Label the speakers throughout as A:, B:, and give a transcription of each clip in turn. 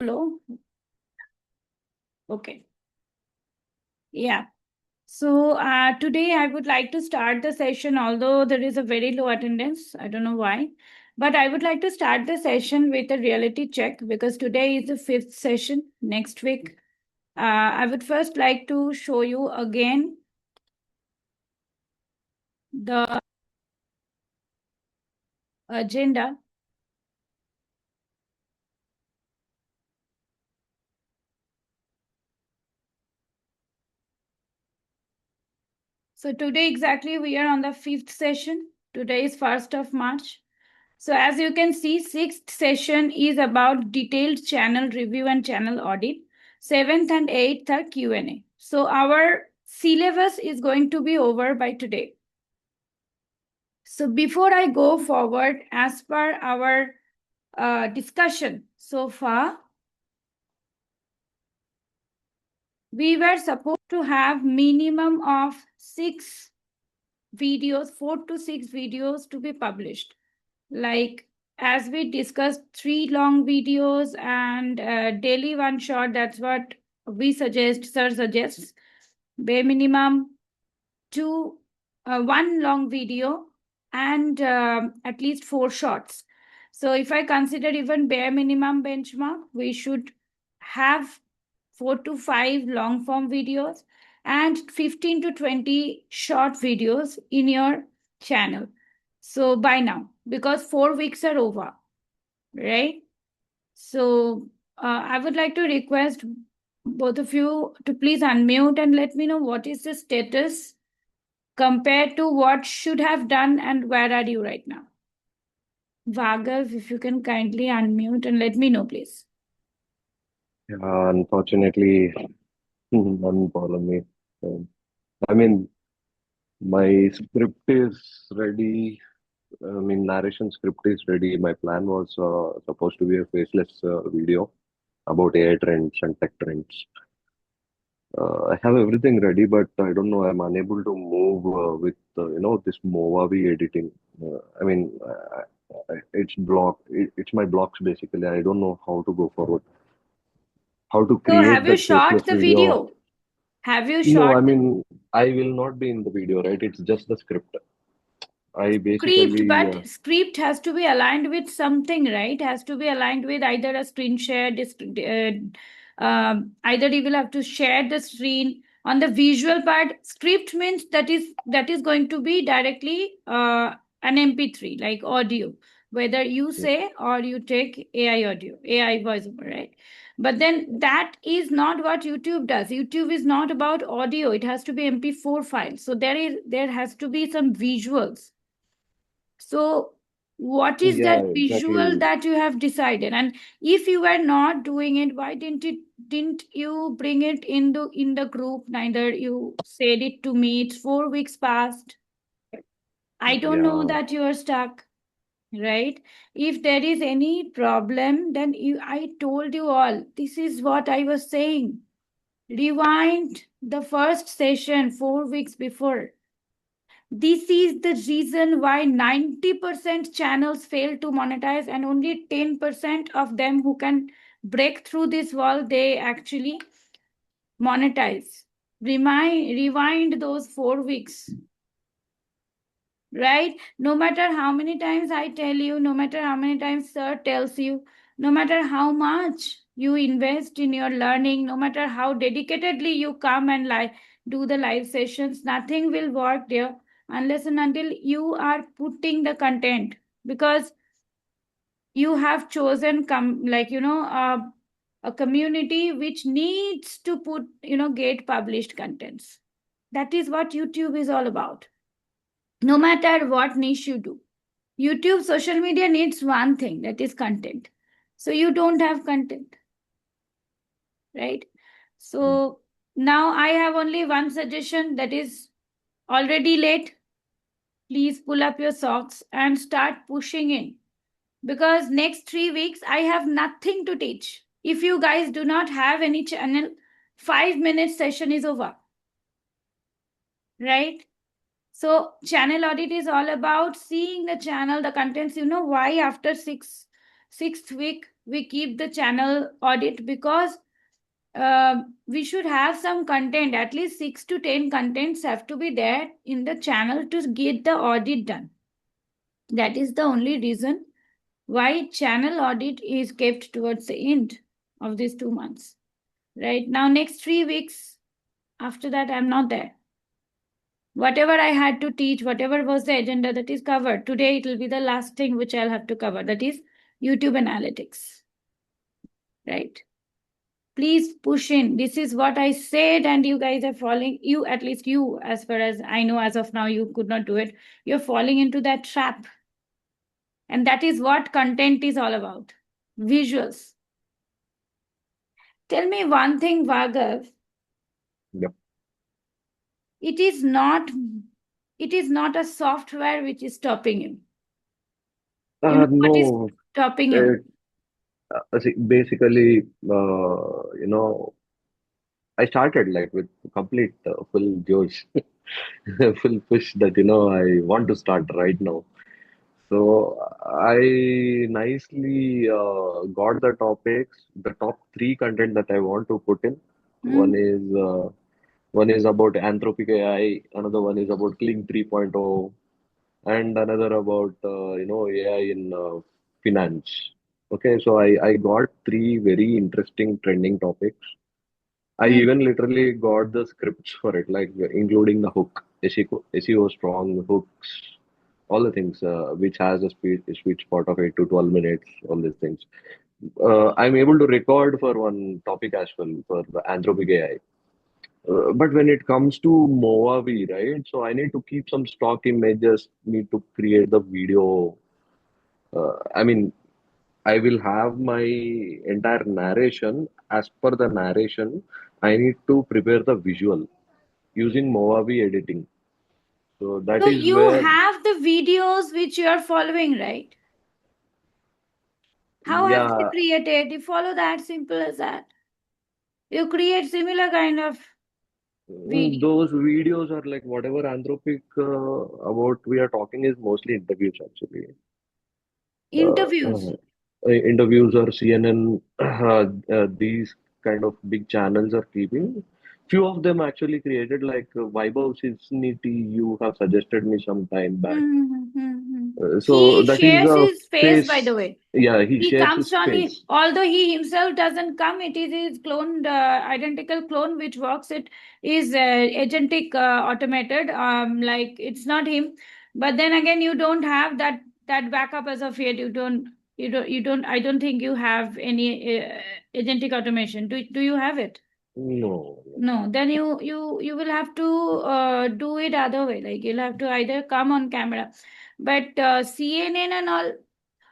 A: Hello. Okay. Yeah. So today I would like to start the session, although there is a very low attendance. I don't know why. But I would like to start the session with a reality check because today is the fifth session. Next week, I would first like to show you again the agenda. So today exactly we are on the fifth session. Today is 1st of March. So as you can see, sixth session is about detailed channel review and channel audit. Seventh and eighth are Q&A. So our syllabus is going to be over by today. So before I go forward, as per our discussion so far, we were supposed to have minimum of 6 videos, 4 to 6 videos to be published. Like as we discussed, 3 long videos and daily one shot. That's what we suggest, sir suggests. Bare minimum 1 long video and at least 4 shots. So if I consider even bare minimum benchmark, we should have 4 to 5 long form videos and 15 to 20 short videos in your channel. So by now, because 4 weeks are over, right? So I would like to request both of you to please unmute and let me know what is the status compared to what should have done and where are you right now. Vagav, if you can kindly unmute and let me know, please.
B: Unfortunately, none Poulami. I mean, my script is ready. I mean, narration script is ready. My plan was supposed to be a faceless video about AI trends and tech trends. I have everything ready, but I don't know. I'm unable to move with this Movavi editing. It's blocked. It's my blocks basically. I don't know how to go forward. How to
A: So
B: create
A: have you
B: that faceless
A: shot the
B: video.
A: video? Have you
B: No, I
A: shot the
B: mean, I will not be in the video, right? It's just the script. I
A: script?
B: basically,
A: But script has to be aligned with something, right? Has to be aligned with either a screen share, either you will have to share the screen on the visual part. Script means that is going to be directly an MP3, like audio, whether you say or you take AI audio, AI voiceover, right? But then that is not what YouTube does. YouTube is not about audio. It has to be MP4 file. So there has to be some visuals. So what is
B: yeah,
A: that visual
B: exactly.
A: that you have decided? And if you were not doing it, why didn't you bring it in the group? Neither you said it to me. It's 4 weeks past. I don't know
B: Yeah,
A: that you are stuck, right? If there is any problem, then I told you all. This is what I was saying. Rewind the first session 4 weeks before. This is the reason why 90% channels fail to monetize and only 10% of them who can break through this wall, they actually monetize. Rewind those 4 weeks, right? No matter how many times I tell you, no matter how many times sir tells you, no matter how much you invest in your learning, no matter how dedicatedly you come and do the live sessions, nothing will work there unless and until you are putting the content, because you have chosen a community which needs to put get published contents. That is what YouTube is all about. No matter what niche you do, YouTube social media needs one thing, that is content. So you don't have content, right? So now I have only one suggestion, that is already late. Please pull up your socks and start pushing in, because next 3 weeks I have nothing to teach. If you guys do not have any channel, 5 minute session is over, right? So channel audit is all about seeing the channel, the contents. You know why after 6th week, we keep the channel audit, because we should have some content, at least 6 to 10 contents have to be there in the channel to get the audit done. That is the only reason why channel audit is kept towards the end of these 2 months. Right now, next 3 weeks, after that, I'm not there. Whatever I had to teach, whatever was the agenda, that is covered. Today, it will be the last thing which I'll have to cover. That is YouTube analytics. Right? Please push in. This is what I said, and you guys are falling. You, at least you, as far as I know, as of now, you could not do it. You're falling into that trap. And that is what content is all about. Visuals. Tell me one thing, Vargav.
B: Yep.
A: It is not a software which is stopping you. You know what is
B: No,
A: stopping you?
B: it, see, basically, I started like with complete full josh, full push that, I want to start right now. So I nicely got the topics, the top three content that I want to put in. One
A: Hmm?
B: is uh, one is about Anthropic AI, another one is about Kling 3.0, and another about AI in finance. Okay, so I got three very interesting trending topics. I
A: Hmm.
B: even literally got the scripts for it, like including the hook, SEO strong hooks, all the things which has a sweet spot of 8 to 12 minutes, all these things. I'm able to record for one topic as well for the Anthropic AI. But when it comes to Movavi, right? So I need to keep some stock images, need to create the video. I mean, I will have my entire narration. As per the narration, I need to prepare the visual using Movavi editing. So that
A: So
B: is
A: you
B: where,
A: have the videos which you are following, right? How have they
B: yeah,
A: created? You follow that, simple as that. You create similar kind of video.
B: those videos are like whatever Anthropic about we are talking is mostly interviews actually.
A: Interviews.
B: Interviews or CNN, these kind of big channels are keeping. Few of them actually created like Vaibhav Cincinnati, you have suggested me some time back.
A: Mm-hmm.
B: So
A: He
B: that is
A: shares
B: a
A: his face, by the
B: face.
A: way.
B: Yeah, he
A: He
B: shares
A: comes
B: his
A: from
B: face.
A: although he himself doesn't come, it is his cloned, identical clone which works. It is agentic, automated. Like it's not him, but then again, you don't have that backup as of yet. You don't. I don't think you have any agentic automation. Do you have it?
B: No.
A: No, then you will have to do it other way. Like you'll have to either come on camera, but CNN and all.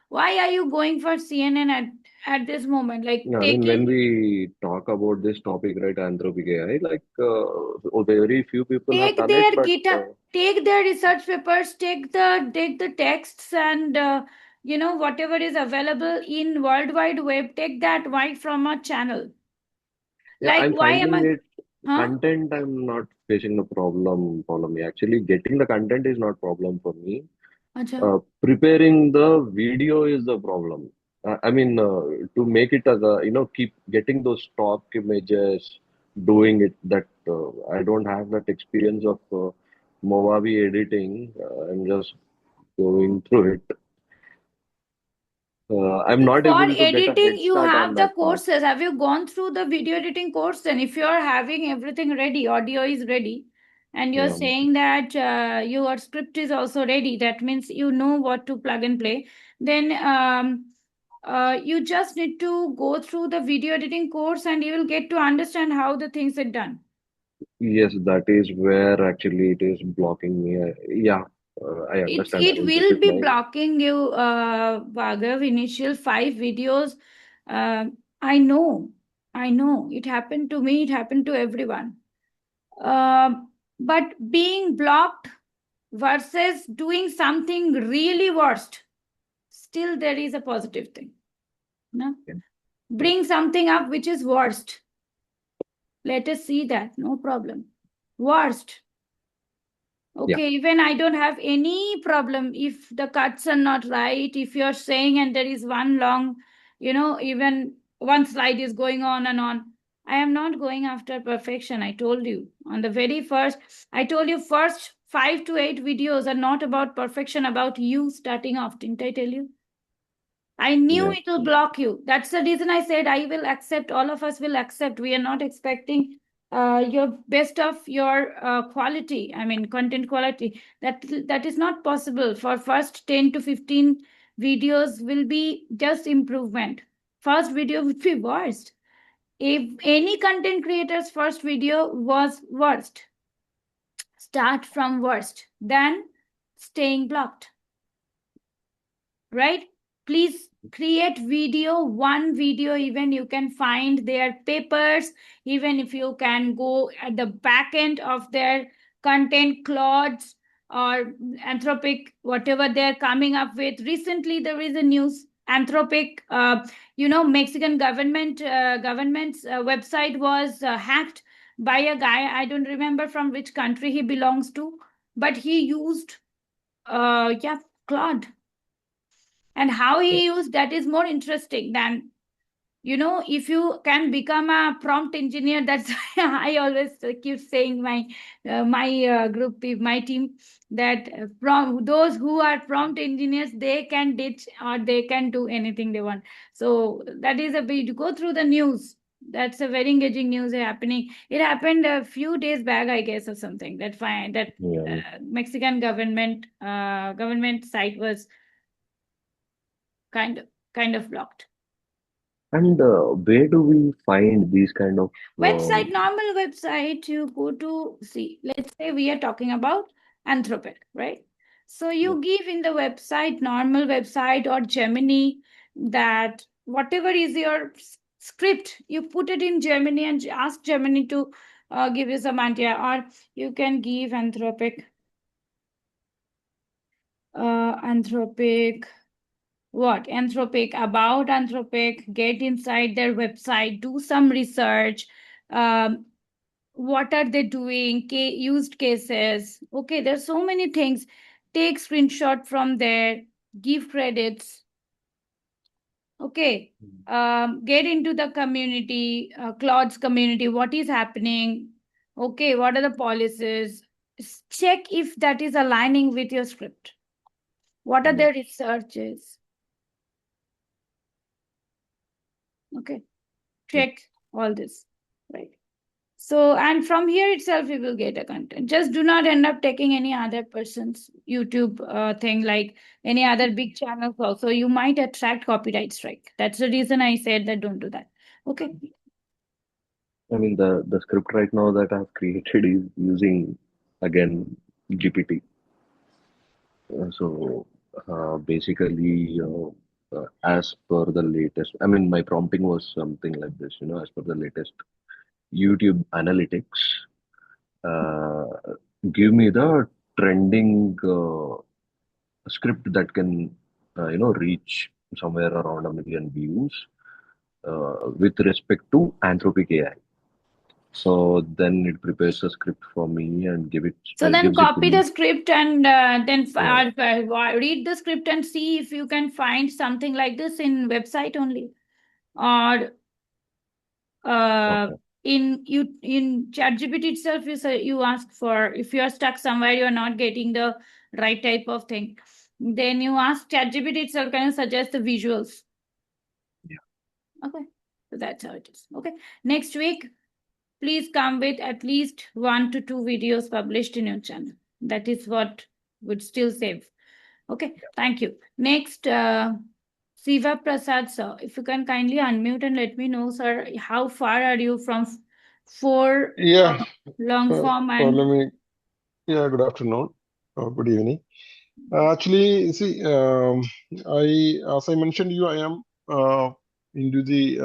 A: Why are you going for CNN at this moment? Like
B: Yeah, I mean, when we talk about this topic, right, Anthropic AI, like very few people have
A: take
B: done it,
A: their
B: but
A: GitHub, take their research papers, take the texts, and whatever is available in World Wide Web. Take that right from a channel.
B: yeah,
A: Like
B: I'm
A: why am
B: finding
A: I?
B: it
A: Huh?
B: content. I'm not facing the problem. Poulami. Actually, getting the content is not problem for me.
A: Acha.
B: Preparing the video is the problem. I mean, to make it as a, keep getting those stock images, doing it. That I don't have that experience of Movavi editing. I'm just going through it. I'm
A: See,
B: not
A: for
B: able to get a
A: editing,
B: head
A: you
B: start on
A: have the
B: that part.
A: courses. Have you gone through the video editing course? Then, if you're having everything ready, audio is ready, and you're
B: Yeah.
A: saying that your script is also ready, that means you know what to plug and play. Then you just need to go through the video editing course, and you will get to understand how the things are done.
B: Yes, that is where actually it is blocking me. Yeah, I understand. I
A: It
B: mean, this
A: will
B: is
A: be
B: my.
A: blocking you, Bhargav. Initial 5 videos. Uh, I know, I know. It happened to me. It happened to everyone. But being blocked versus doing something really worst, still there is a positive thing. No? Bring something up which is worst. Let us see that. No problem. Worst.
B: Yeah.
A: Okay, even I don't have any problem if the cuts are not right. If you're saying and there is one long, even one slide is going on and on. I am not going after perfection. I told you on the very first, I told you first 5 to 8 videos are not about perfection, about you starting off. Didn't I tell you? I knew
B: Yeah.
A: it will block you. That's the reason I said I will accept. All of us will accept. We are not expecting your best of your quality. I mean, content quality. That is not possible. For first 10 to 15 videos will be just improvement. First video would be worst. If any content creator's first video was worst, start from worst, then staying blocked, right? Please create video, one video, even you can find their papers, even if you can go at the back end of their content, clouds or anthropic, whatever they're coming up with. Recently there is a news, anthropic, Mexican government's website was hacked by a guy. I don't remember from which country he belongs to, but he used yeah, Claude, and how
B: Yeah.
A: he used that is more interesting than, if you can become a prompt engineer. That's I always keep saying my group, my team, that from those who are prompt engineers, they can ditch or they can do anything they want. So that is a bit, go through the news. That's a very engaging news happening. It happened a few days back, I guess, or something, that fine, that
B: Yeah.
A: Mexican government site was kind of kind of blocked.
B: And where do we find these kind of
A: Website, normal website, you go to see. Let's say we are talking about Anthropic, right? So
B: yeah.
A: you give in the website, normal website or Gemini, that whatever is your script, you put it in Gemini and ask Gemini to give you some idea, or you can give Anthropic, what Anthropic, about Anthropic, get inside their website, do some research. um, what are they doing, used cases. Okay, there's so many things. Take screenshot from there, give credits. Okay, get into the community, Claude's community, what is happening. Okay, what are the policies. Check if that is aligning with your script. What are
B: Yeah.
A: their researches. Okay,
B: Yeah.
A: check all this, right? So, and from here itself, you will get a content. Just do not end up taking any other person's YouTube thing, like any other big channels also. You might attract copyright strike. That's the reason I said that don't do that. Okay.
B: I mean, the script right now that I've created is using again GPT. Basically, as per the latest, I mean, my prompting was something like this, as per the latest YouTube analytics, give me the trending script that can, reach somewhere around 1 million views with respect to Anthropic AI. So then it prepares a script for me and
A: So then
B: gives it to
A: copy
B: me.
A: the script and then
B: Yeah.
A: read the script and see if you can find something like this in website only, or uh,
B: Okay.
A: in ChatGPT itself. You say, you ask for, if you are stuck somewhere, you are not getting the right type of thing, then you ask ChatGPT itself, can you suggest the visuals.
B: Yeah.
A: Okay, so that's how it is. Okay, next week please come with at least 1 to 2 videos published in your channel. That is what would still save. Okay, thank you. Next, Siva Prasad sir, if you can kindly unmute and let me know, sir, how far are you from four
C: Yeah,
A: long form and
C: Poulami. Yeah, good afternoon. Good evening. Actually, see, as I mentioned you, I am into the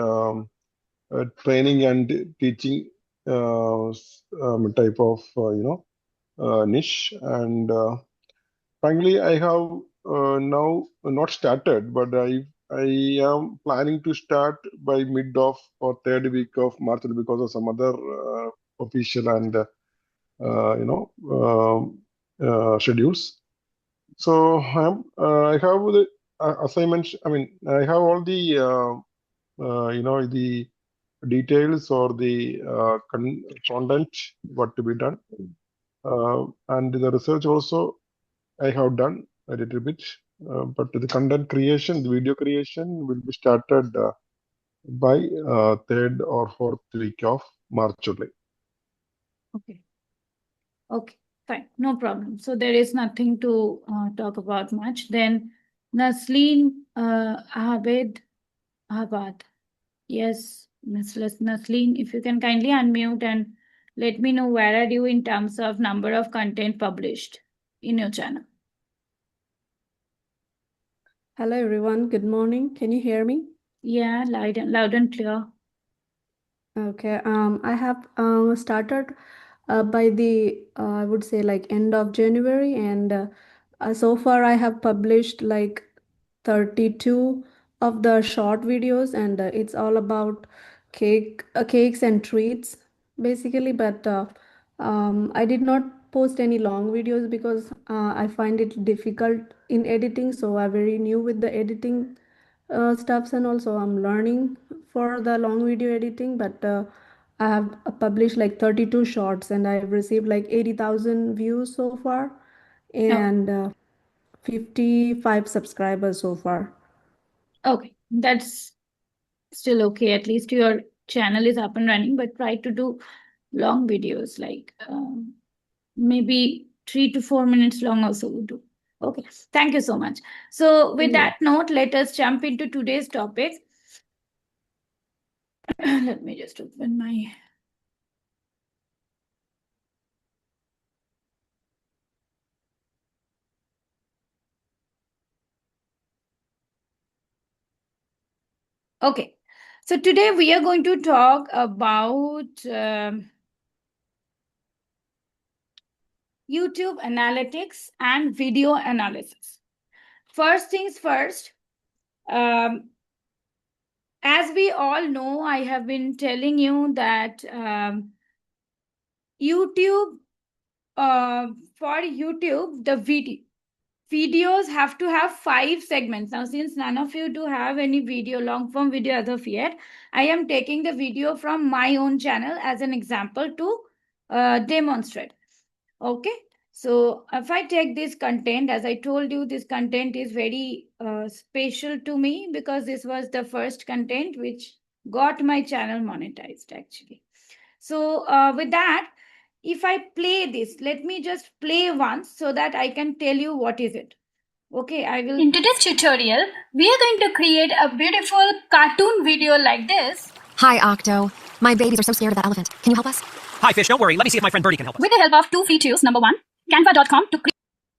C: training and teaching type of niche, and frankly, I have now not started, but I am planning to start by mid of or third week of March because of some other official and uh, you know, um, schedules. So I have the assignments. I mean, I have all the the details or the content what to be done, and the research also I have done a little bit. But the content creation, the video creation will be started by third or fourth week of March only.
A: Okay. Okay, fine. No problem. So there is nothing to talk about much. Then Naslin Ahbad. Yes, Ms. Naslin, if you can kindly unmute and let me know where are you in terms of number of content published in your channel.
D: Hello everyone, good morning. Can you hear me?
A: Yeah, loud and clear.
D: Okay, I have started by the I would say like end of January, and so far I have published like 32 of the short videos, and it's all about cakes and treats basically. But I did not post any long videos because I find it difficult in editing. So I'm very new with the editing stuffs, and also I'm learning for the long video editing. But I have published like 32 shorts, and I've received like 80,000 views so far, and 55 subscribers so far.
A: Okay, that's still okay. At least your channel is up and running, but try to do long videos, like maybe 3 to 4 minutes long also would do. Okay, thank you so much. So with that note, let us jump into today's topic. Let me just open my... Okay, so today we are going to talk about YouTube analytics and video analysis. First things first, as we all know, I have been telling you that YouTube, for YouTube, the videos have to have 5 segments. Now, since none of you do have any video, long form video as of yet, I am taking the video from my own channel as an example to demonstrate. Okay. So if I take this content, as I told you, this content is very special to me because this was the first content which got my channel monetized actually. So with that, if I play this, let me just play once so that I can tell you what is it. Okay, I will.
E: In today's tutorial, we are going to create a beautiful cartoon video like this.
F: Hi, Octo. My babies are so scared of that elephant. Can you help us?
G: Hi, Fish. Don't worry. Let me see if my friend Birdie can help us.
E: With the help of 2 free tools. Number 1, Canva.com to create.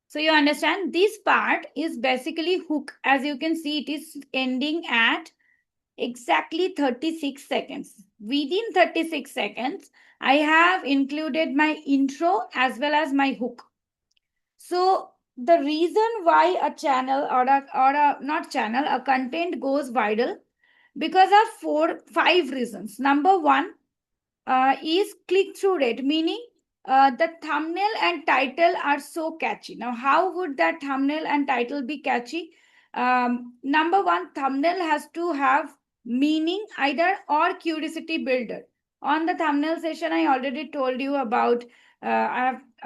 A: So you understand this part is basically hook. As you can see, it is ending at exactly 36 seconds. Within 36 seconds, I have included my intro as well as my hook. So the reason why a channel or a content goes viral, because of 5 reasons. Number 1 is click-through rate, meaning the thumbnail and title are so catchy. Now, how would that thumbnail and title be catchy? Number 1, thumbnail has to have meaning either or curiosity builder. On the thumbnail session, I already told you about,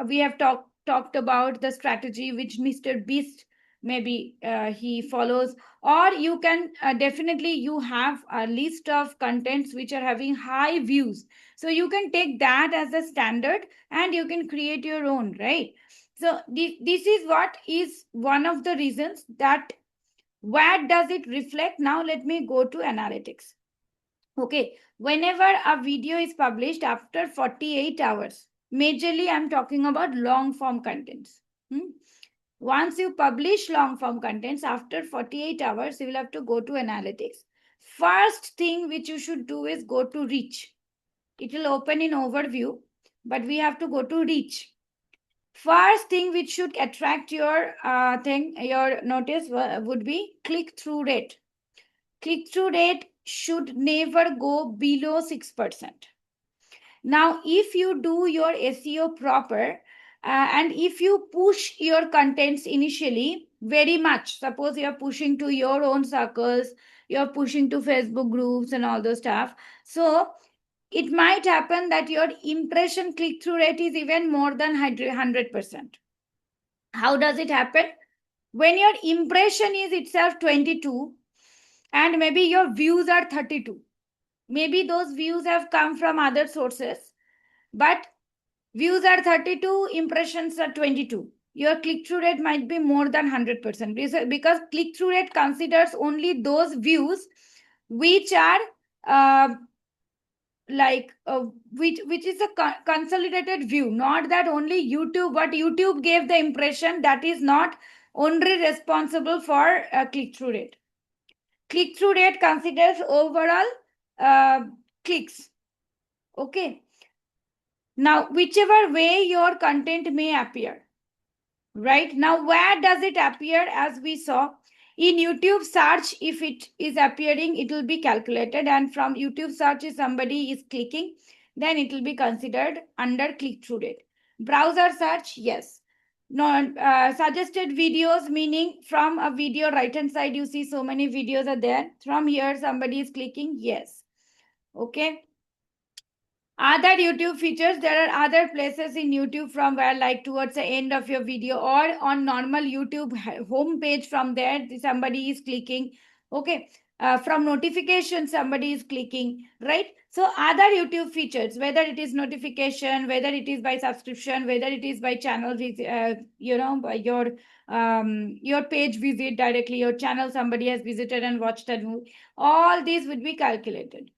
A: we have talked about the strategy which Mr. Beast maybe he follows, or you can definitely you have a list of contents which are having high views. So you can take that as a standard and you can create your own, right? So this is what is one of the reasons that where does it reflect. Now let me go to analytics. Okay, whenever a video is published after 48 hours, majorly I'm talking about long form contents. Once you publish long form contents after 48 hours, you will have to go to analytics. First thing which you should do is go to reach. It will open in overview, but we have to go to reach. First thing which should attract your your notice would be click-through rate. Click-through rate should never go below 6%. Now, if you do your SEO proper, And if you push your contents initially very much, suppose you're pushing to your own circles, you're pushing to Facebook groups and all those stuff, so it might happen that your impression click-through rate is even more than 100%. How does it happen? When your impression is itself 22 and maybe your views are 32, maybe those views have come from other sources, but views are 32, impressions are 22. Your click-through rate might be more than 100% because click-through rate considers only those views which are which is a consolidated view, not that only YouTube, what YouTube gave the impression, that is not only responsible for click-through rate. Click-through rate considers overall clicks. Okay. Now, whichever way your content may appear, right? Now, where does it appear? As we saw in YouTube search, if it is appearing, it will be calculated, and from YouTube search, if somebody is clicking, then it will be considered under click-through rate. Browser search, yes. No, suggested videos, meaning from a video right hand side, you see so many videos are there. From here, somebody is clicking, yes. Okay. Other YouTube features, there are other places in YouTube from where, like towards the end of your video or on normal YouTube homepage, from there somebody is clicking. Okay. From notification somebody is clicking, right? So other YouTube features, whether it is notification, whether it is by subscription, whether it is by channel visit, by your page visit directly, your channel somebody has visited and watched a movie, all these would be calculated.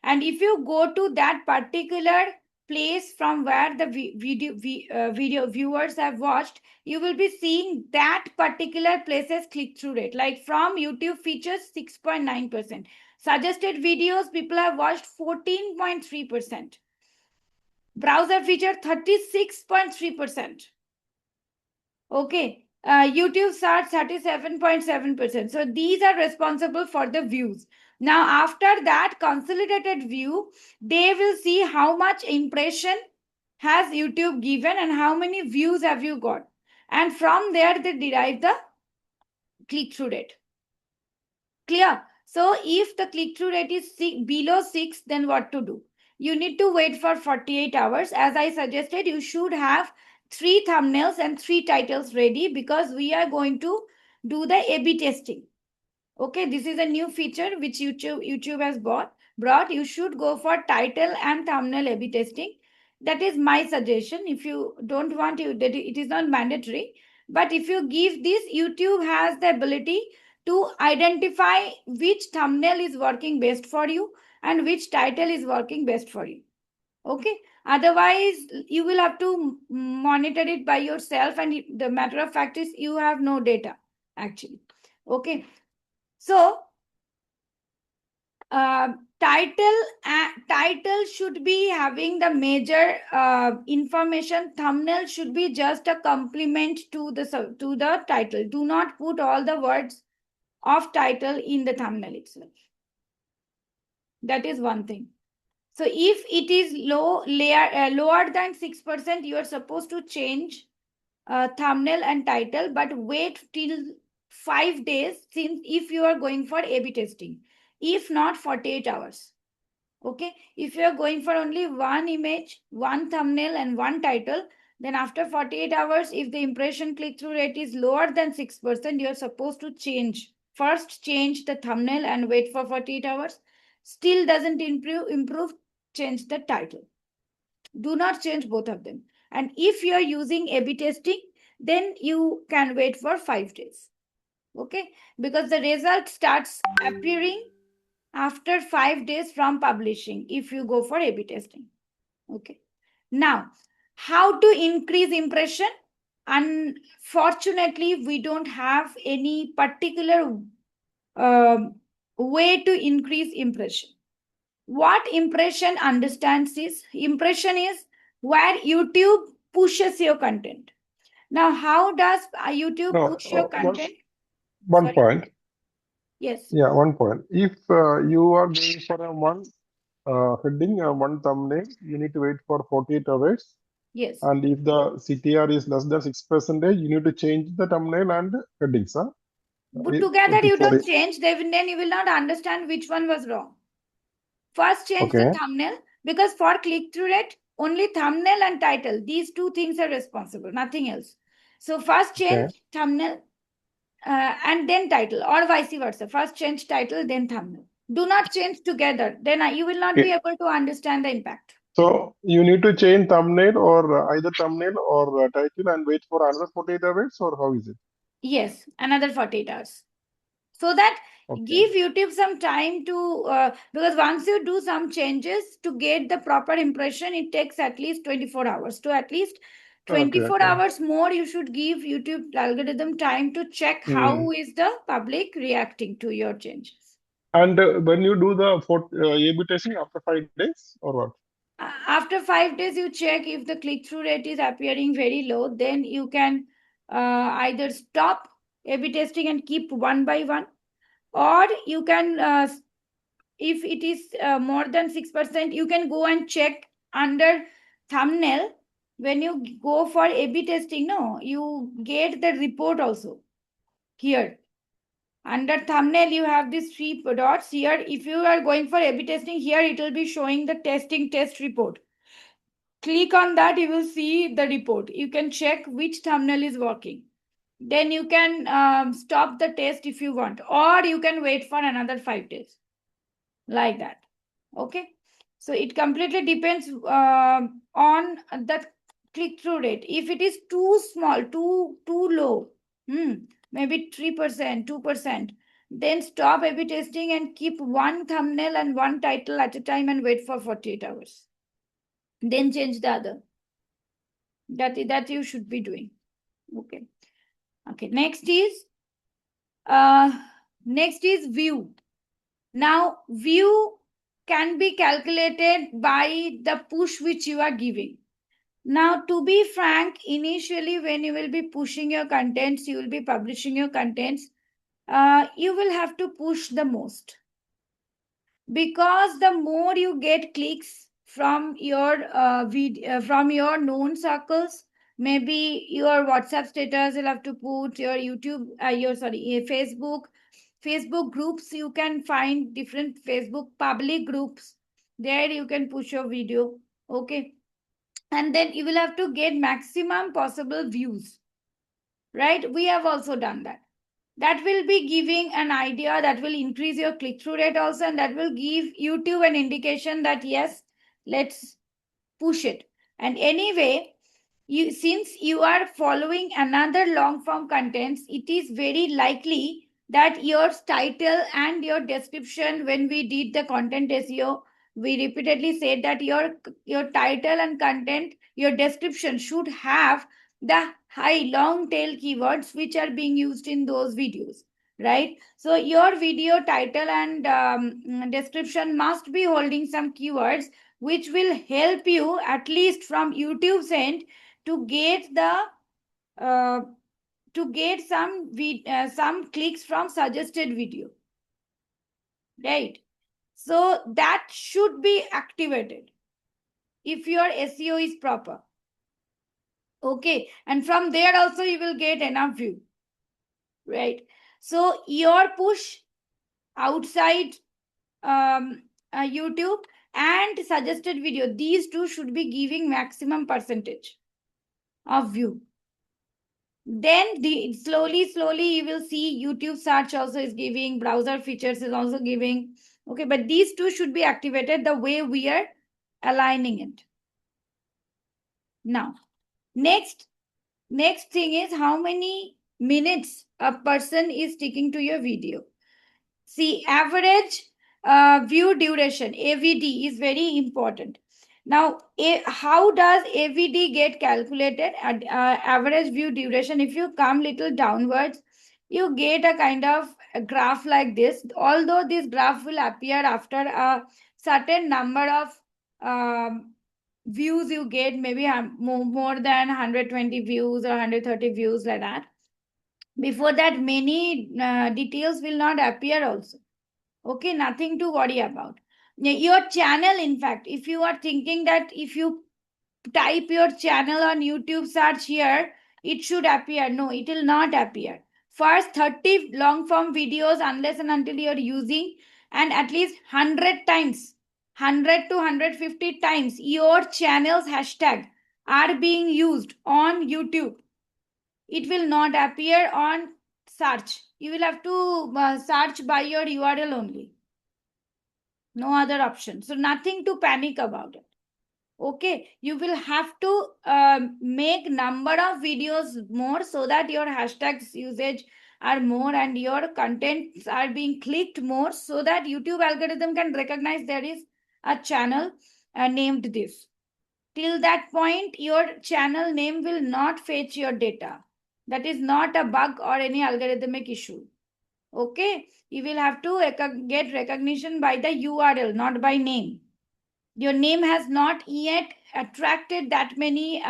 A: And if you go to that particular place from where the video viewers have watched, you will be seeing that particular place's click-through rate. Like from YouTube features, 6.9%. Suggested videos, people have watched 14.3%. Browser feature, 36.3%. Okay. YouTube search, 37.7%. So these are responsible for the views. Now, after that consolidated view, they will see how much impression has YouTube given and how many views have you got. And from there, they derive the click-through rate. Clear? So if the click-through rate is below 6, then what to do? You need to wait for 48 hours. As I suggested, you should have 3 thumbnails and 3 titles ready, because we are going to do the A/B testing. Okay, this is a new feature which YouTube has brought. You should go for title and thumbnail A/B testing. That is my suggestion. If you don't want to, it is not mandatory. But if you give this, YouTube has the ability to identify which thumbnail is working best for you and which title is working best for you. Okay. Otherwise, you will have to monitor it by yourself. And the matter of fact is, you have no data actually. Okay. So, title should be having the major information. Thumbnail should be just a complement to the title. Do not put all the words of title in the thumbnail itself. That is one thing. So if it is lower than 6%, you are supposed to change thumbnail and title, but wait till 5 days, since if you are going for A/B testing. If not, 48 hours. Okay. If you are going for only one image, one thumbnail and one title, then after 48 hours, if the impression click-through rate is lower than 6%, you are supposed to change. First, change the thumbnail and wait for 48 hours. Still doesn't improve, change the title. Do not change both of them. And if you are using A/B testing, then you can wait for 5 days. Okay. Because the result starts appearing after 5 days from publishing if you go for A/B testing. Okay. Now, how to increase impression? Unfortunately, we don't have any particular way to increase impression. What impression understands is, impression is where YouTube pushes your content. Now, how does YouTube push your content?
C: One point.
A: Yes.
C: Yeah, one point. If you are going for a one heading, one thumbnail, you need to wait for 48 hours.
A: Yes.
C: And if the CTR is less than 6%, you need to change the thumbnail and headings.
A: Put together, you
C: For
A: don't change, then you will not understand which one was wrong. First, change the
C: Okay.
A: thumbnail, because for click-through rate, only thumbnail and title, these two things are responsible, nothing else. So first change
C: Okay.
A: thumbnail and then title, or vice versa. First change title, then thumbnail. Do not change together. Then you will not be able to understand the impact.
C: So you need to change thumbnail or either thumbnail or title and wait for another 48 hours, or how is it?
A: Yes, another 48 hours. So that give YouTube some time to, because once you do some changes to get the proper impression, it takes at least 24 hours. To at least 24 hours more, you should give YouTube algorithm time to check how is the public reacting to your changes.
C: And when you do the A/B testing after 5 days or what?
A: After 5 days, you check if the click-through rate is appearing very low, then you can either stop A/B testing and keep one by one, or you can, if it is more than 6%, you can go and check under thumbnail. When you go for A/B testing, no, you get the report also here. Under thumbnail, you have these 3 dots here. If you are going for A/B testing, here it will be showing the test report. Click on that, you will see the report. You can check which thumbnail is working. Then you can stop the test if you want, or you can wait for another 5 days. Like that. Okay. So it completely depends on the click-through rate. If it is too small, too low, maybe 3%, 2%, then stop A/B testing and keep one thumbnail and one title at a time and wait for 48 hours. Then change the other. That you should be doing. Okay. Okay. Next is view. Now, view can be calculated by the push which you are giving. Now, to be frank, initially when you will be pushing your contents, you will be publishing your contents, you will have to push the most, because the more you get clicks from your from your known circles, maybe your WhatsApp status, you'll have to put your YouTube, Facebook groups. You can find different Facebook public groups. There you can push your video. Okay. And then you will have to get maximum possible views. Right? We have also done that. That will be giving an idea, that will increase your click-through rate also, and that will give YouTube an indication that yes, let's push it. And anyway, since you are following another long form contents, it is very likely that your title and your description, when we did the content SEO, we repeatedly said that your title and content, your description should have the high long tail keywords which are being used in those videos, right? So your video title and description must be holding some keywords which will help you, at least from YouTube's end, to get some clicks from suggested video, right? So that should be activated if your SEO is proper. Okay, and from there also you will get enough view, right? So your push outside YouTube and suggested video, these two should be giving maximum percentage of view. Then slowly you will see YouTube search also is giving, browser features is also giving. Okay, but these two should be activated the way we are aligning it. Now, next thing is how many minutes a person is sticking to your video. See, average view duration, AVD, is very important. Now, how does AVD get calculated? Average view duration, if you come little downwards, you get a kind of a graph like this. Although this graph will appear after a certain number of views you get, maybe more than 120 views or 130 views, like that. Before that, many details will not appear also. Okay, nothing to worry about. Your channel, in fact, if you are thinking that if you type your channel on YouTube search here, it should appear. No, it will not appear. First 30 long form videos, unless and until you're using, and at least 100 times, 100 to 150 times your channel's hashtag are being used on YouTube, it will not appear on search. You will have to search by your URL only. No other option. So nothing to panic about it. Okay, you will have to make number of videos more so that your hashtags usage are more and your contents are being clicked more, so that YouTube algorithm can recognize there is a channel named this. Till that point, your channel name will not fetch your data. That is not a bug or any algorithmic issue. Okay, you will have to get recognition by the URL, not by name. Your name has not yet attracted that many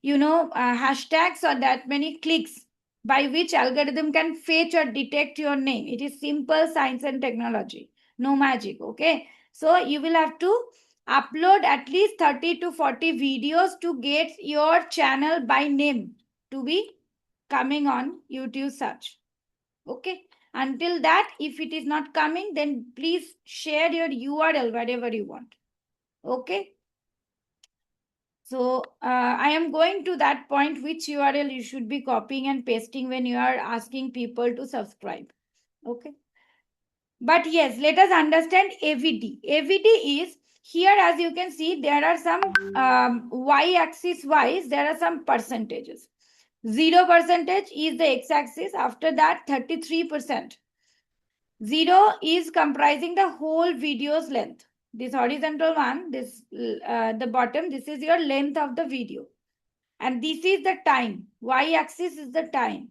A: hashtags or that many clicks by which algorithm can fetch or detect your name. It is simple science and technology, no magic. Okay, so you will have to upload at least 30 to 40 videos to get your channel by name to be coming on YouTube search. Okay, until that, if it is not coming, then please share your URL wherever you want. Okay, so I am going to that point, which URL you should be copying and pasting when you are asking people to subscribe. Okay, but yes, let us understand AVD. AVD is here, as you can see, there are some y-axis wise, there are some percentages. 0% is the x-axis. After that, 33%. 0 is comprising the whole video's length. This horizontal one, this the bottom, this is your length of the video. And this is the time. Y-axis is the time.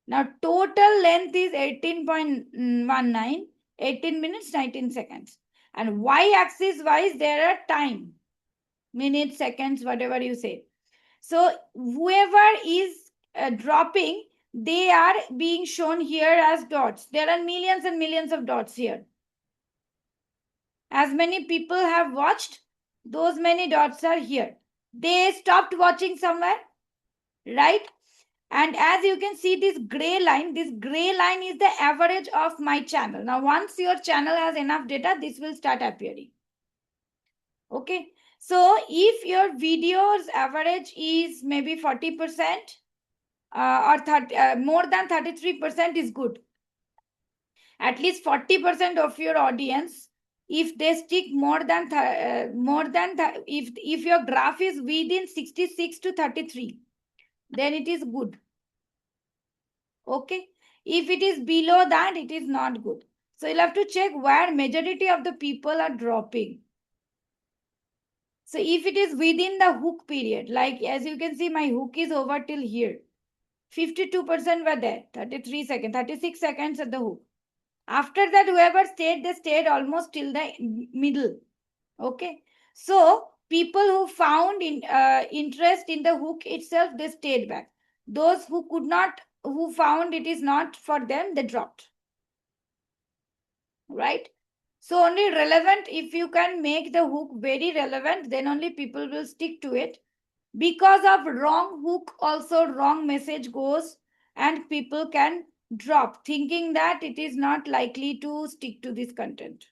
A: Now, total length is 18.19, 18 minutes, 19 seconds. And y-axis wise, there are time, minutes, seconds, whatever you say. So, whoever is dropping, they are being shown here as dots. There are millions and millions of dots here. As many people have watched, those many dots are here. They stopped watching somewhere, right? And as you can see, this gray line is the average of my channel. Now, once your channel has enough data, this will start appearing. Okay. So, if your video's average is maybe 40% or 30, more than 33% is good. At least 40% of your audience, if they stick more than if your graph is within 66 to 33, then it is good. Okay, if it is below that, it is not good. So you'll have to check where majority of the people are dropping. So if it is within the hook period, like as you can see, my hook is over till here, 52% were there, 33 seconds, 36 seconds at the hook. After that, whoever stayed, they stayed almost till the middle. Okay, so people who found interest in the hook itself, they stayed back. Those who could not, who found it is not for them, they dropped. Right? So only relevant, if you can make the hook very relevant, then only people will stick to it. Because of wrong hook, also wrong message goes and people can drop, thinking that it is not likely to stick to this content.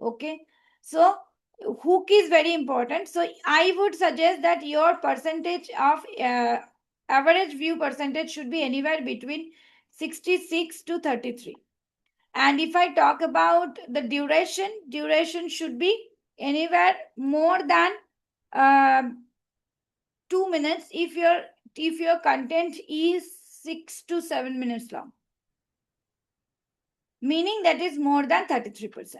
A: Okay, so hook is very important. So I would suggest that your percentage of average view percentage should be anywhere between 66 to 33. And if I talk about the duration should be anywhere more than 2 minutes if your content is 6 to 7 minutes long, meaning that is more than 33%.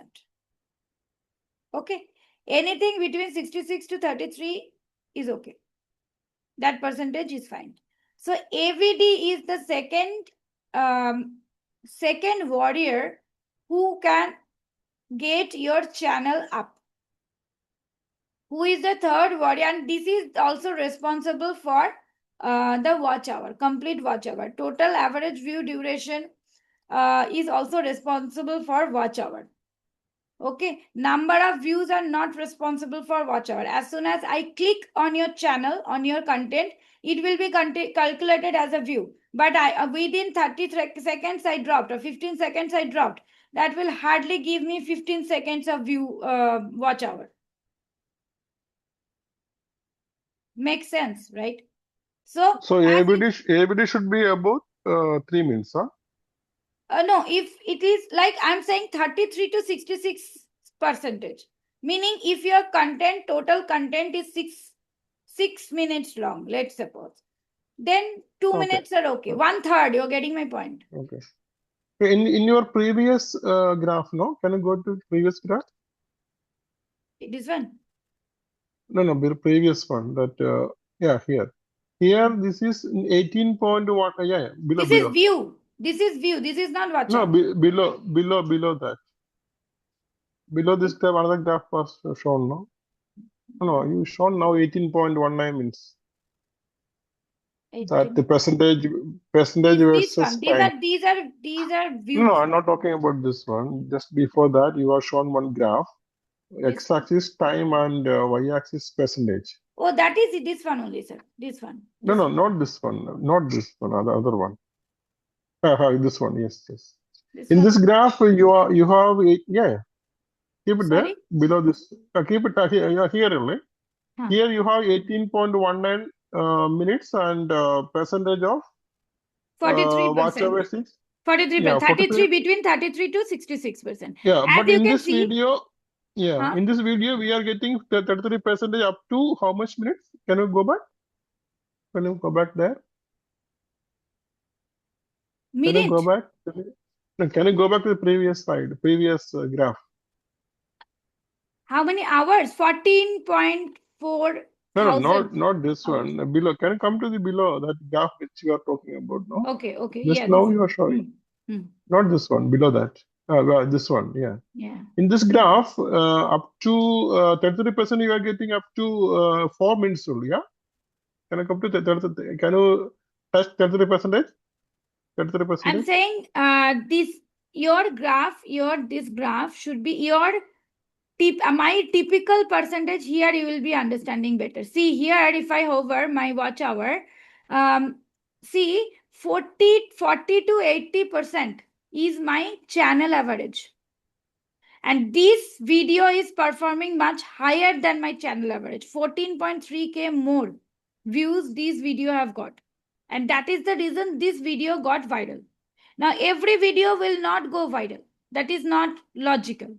A: Okay, anything between 66 to 33 is okay. That percentage is fine. So AVD is the second warrior who can get your channel up. Who is the third warrior? And this is also responsible for the watch hour, complete watch hour. Total average view duration is also responsible for watch hour. Okay, number of views are not responsible for watch hour. As soon as I click on your channel, on your content, it will be calculated as a view. But within 30 seconds I dropped, or 15 seconds I dropped. That will hardly give me 15 seconds of view watch hour. Makes sense, right? So
C: ABD should be about 3 minutes, huh?
A: No, if it is like I'm saying 33 to 66%, meaning if your content, total content is 6 minutes long, let's suppose, then 2 minutes are okay. 1/3, you're getting my point.
C: Okay. In your previous graph, no? Can you go to previous graph?
A: This one?
C: No, the previous one. That yeah, here. Here, this is 18.1. Yeah, below.
A: This is view. This is view. This is not watch
C: No,
A: hour.
C: below that. Below this graph, another graph was shown, no? No, you shown now 18.19 minutes. That the percentage
A: This
C: versus
A: one.
C: time.
A: These are views.
C: No, I'm not talking about this one. Just before that, you are shown one graph. X-axis time and Y-axis percentage.
A: Oh, that is this one only, sir. This one.
C: No, not this one. Not this one. Other one. This one. Yes. In this graph, you have yeah. Keep it there below this. Keep it here only. Here you have 18.19 minutes and percentage of
A: 43%.
C: watch hours is
A: 43%.
C: yeah,
A: 33 between 33 to 66%.
C: Yeah,
A: As
C: but
A: you
C: in
A: can
C: this
A: see,
C: video, yeah, in this video we are getting 33% up to how much minutes? Can you go back? Can you go back there?
A: minute.
C: Can you go back? No, can you go back to the previous slide, previous graph?
A: How many hours? 14.4 thousand.
C: Not this one. Below. Can you come to the below that graph which you are talking about? No.
A: Okay.
C: Just
A: Yeah,
C: now you are showing. Not this one. Below that. Well, this one. Yeah.
A: Yeah.
C: In this graph, up to 33% you are getting up to 4 minutes only. Yeah. Can I come to 30? Can you touch 33%? 33%?
A: I'm saying this graph should be your my typical percentage. Here you will be understanding better. See here, if I hover my watch hour, see 40 to 80% is my channel average. And this video is performing much higher than my channel average. 14.3K more views this video have got. And that is the reason this video got viral. Now, every video will not go viral. That is not logical.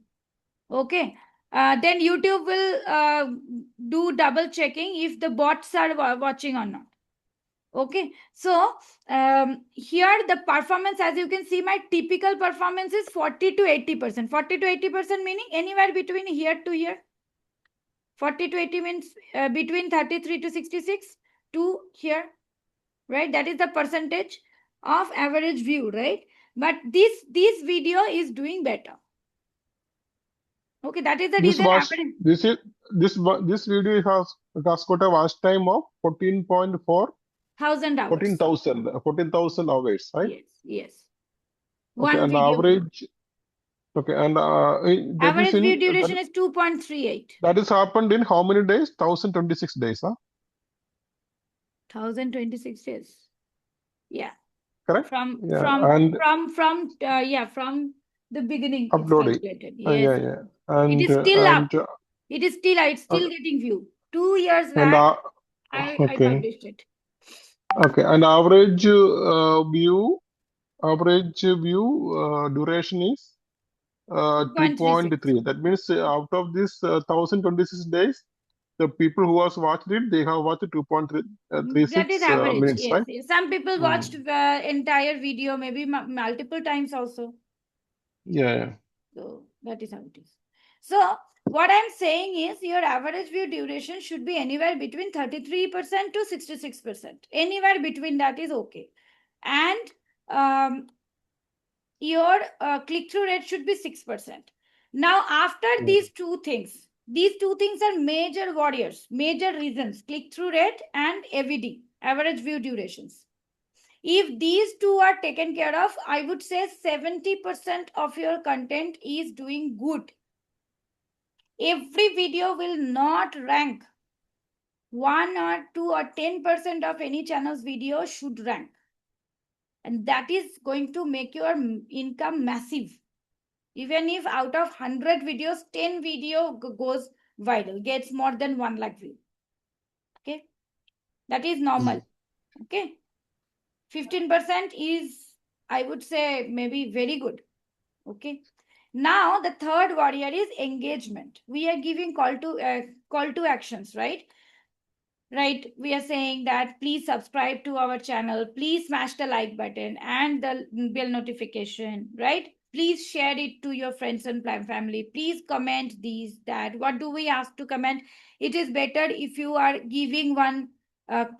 A: Okay. Then YouTube will do double checking if the bots are watching or not. Okay. So, here the performance, as you can see, my typical performance is 40 to 80%. 40 to 80% meaning anywhere between here to here. 40 to 80 means between 33 to 66 to here, right? That is the percentage of average view, right? But this video is doing better. Okay, that is the reason.
C: This video has got a watch time of 14.4
A: thousand hours.
C: 14,000 hours, right?
A: Yes.
C: Okay, and average. Okay, and
A: average view duration is 2.38.
C: That is happened in how many days? 1026 days, huh?
A: 1026 days. Yeah.
C: Correct.
A: From the beginning.
C: Uploading.
A: Yes.
C: Yeah. And
A: it is still up. It's still getting view. 2 years back, I published it.
C: Okay, and average view duration is 2.3. That means out of this 1026 days, the people who has watched it, they have watched 2.36
A: that is average,
C: minutes,
A: yes.
C: right?
A: Some people watched the entire video, maybe multiple times also.
C: Yeah.
A: So that is how it is. So what I'm saying is your average view duration should be anywhere between 33% to 66%. Anywhere between that is okay. And your click-through rate should be 6%. Now, after these two things are major warriors, major reasons, click-through rate and AVD, average view durations. If these two are taken care of, I would say 70% of your content is doing good. Every video will not rank. 1 or 2 or 10% of any channel's video should rank. And that is going to make your income massive. Even if out of 100 videos, 10 video goes viral, gets more than 1 lakh view. Okay. That is normal. Okay. 15% is, I would say, maybe very good. Okay. Now the third warrior is engagement. We are giving call to actions, right? Right, we are saying that please subscribe to our channel, please smash the like button and the bell notification, right? Please share it to your friends and family. Please comment these, that. What do we ask to comment? It is better if you are giving one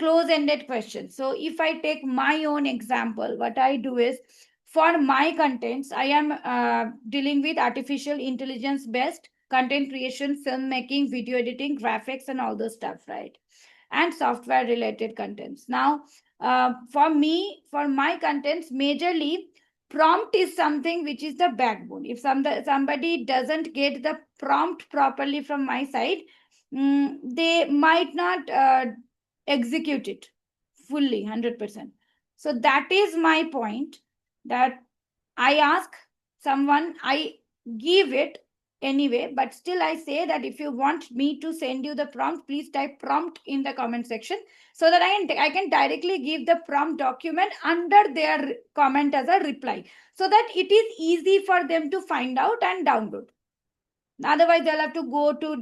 A: close-ended question. So if I take my own example, what I do is, for my contents, I am dealing with artificial intelligence based content creation, filmmaking, video editing, graphics, and all those stuff, right? And software related contents. Now, for me, for my contents, majorly prompt is something which is the backbone. If somebody doesn't get the prompt properly from my side, they might not execute it fully 100%. So that is my point, that I ask someone, I give it anyway, but still I say that if you want me to send you the prompt, please type prompt in the comment section so that I can directly give the prompt document under their comment as a reply, so that it is easy for them to find out and download. Otherwise, they'll have to go to,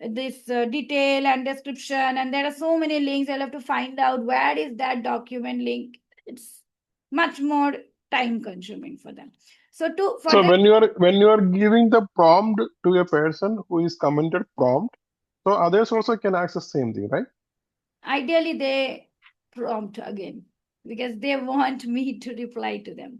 A: this detail and description, and there are so many links. They'll have to find out where is that document link. It's much more time consuming for them. So
C: when you are giving the prompt to a person who is commented prompt, so others also can access same thing, right?
A: Ideally, they prompt again because they want me to reply to them.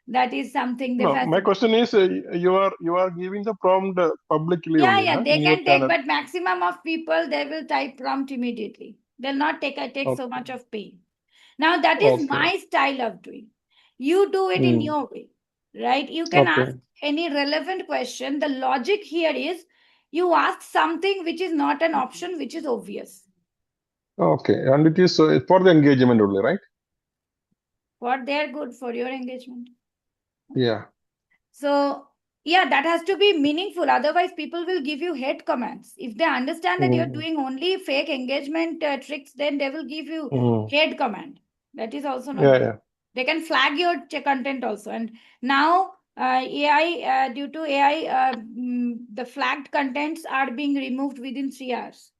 A: That is something they
C: my question is, you are giving the prompt publicly only,
A: yeah, they
C: in your
A: can
C: channel.
A: take, but maximum of people, they will type prompt immediately. They'll not take so much of pain. Now, that is my style of doing. You do it in your way, right? You can ask any relevant question. The logic here is, you ask something which is not an option, which is obvious.
C: Okay, and it is for the engagement only, right?
A: For their good, for your engagement.
C: Yeah.
A: So, yeah, that has to be meaningful. Otherwise, people will give you hate comments. If they understand that you're doing only fake engagement tricks, then they will give you hate comment. That is also not good. They can flag your content also. And now, AI, due to AI, the flagged contents are being removed within 3 hours.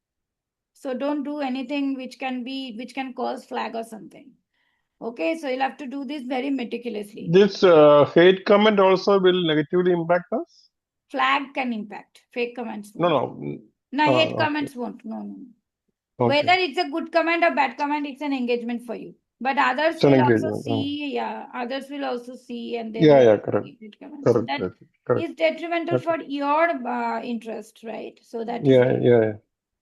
A: So don't do anything which can cause flag or something. Okay, so you'll have to do this very meticulously.
C: This hate comment also will negatively impact us?
A: Flag can impact. Fake comments
C: won't.
A: No, hate comments won't. No. Whether it's a good comment or bad comment, it's an engagement for you. But others will also see, others will also see, and they will hate comments. So that is detrimental for your interest, right? So that is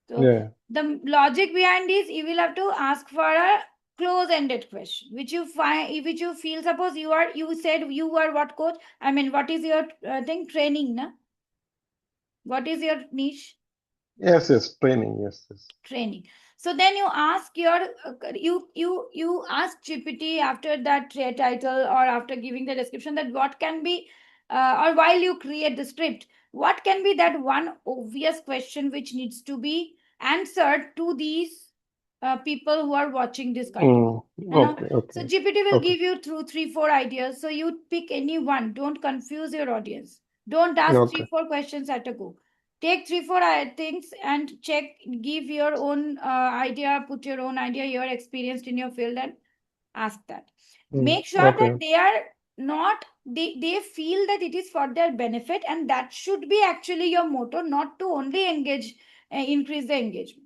A: So the logic behind is, you will have to ask for a close-ended question, which you feel. Suppose you said you were what coach? I mean, what is your thing? Training, na? What is your niche?
C: Yes, training. Yes.
A: Training. So then you ask you ask GPT after that title or after giving the description, that what can be, or while you create the script, what can be that one obvious question which needs to be answered to these people who are watching this content. So GPT will give you through 3-4 ideas. So you pick any one. Don't confuse your audience. Don't ask 3-4 questions at a go. Take 3-4 things and check, give your own idea, put your own idea, you're experienced in your field, and ask that. Make sure that they are not, they feel that it is for their benefit, and that should be actually your motto, not to only increase the engagement.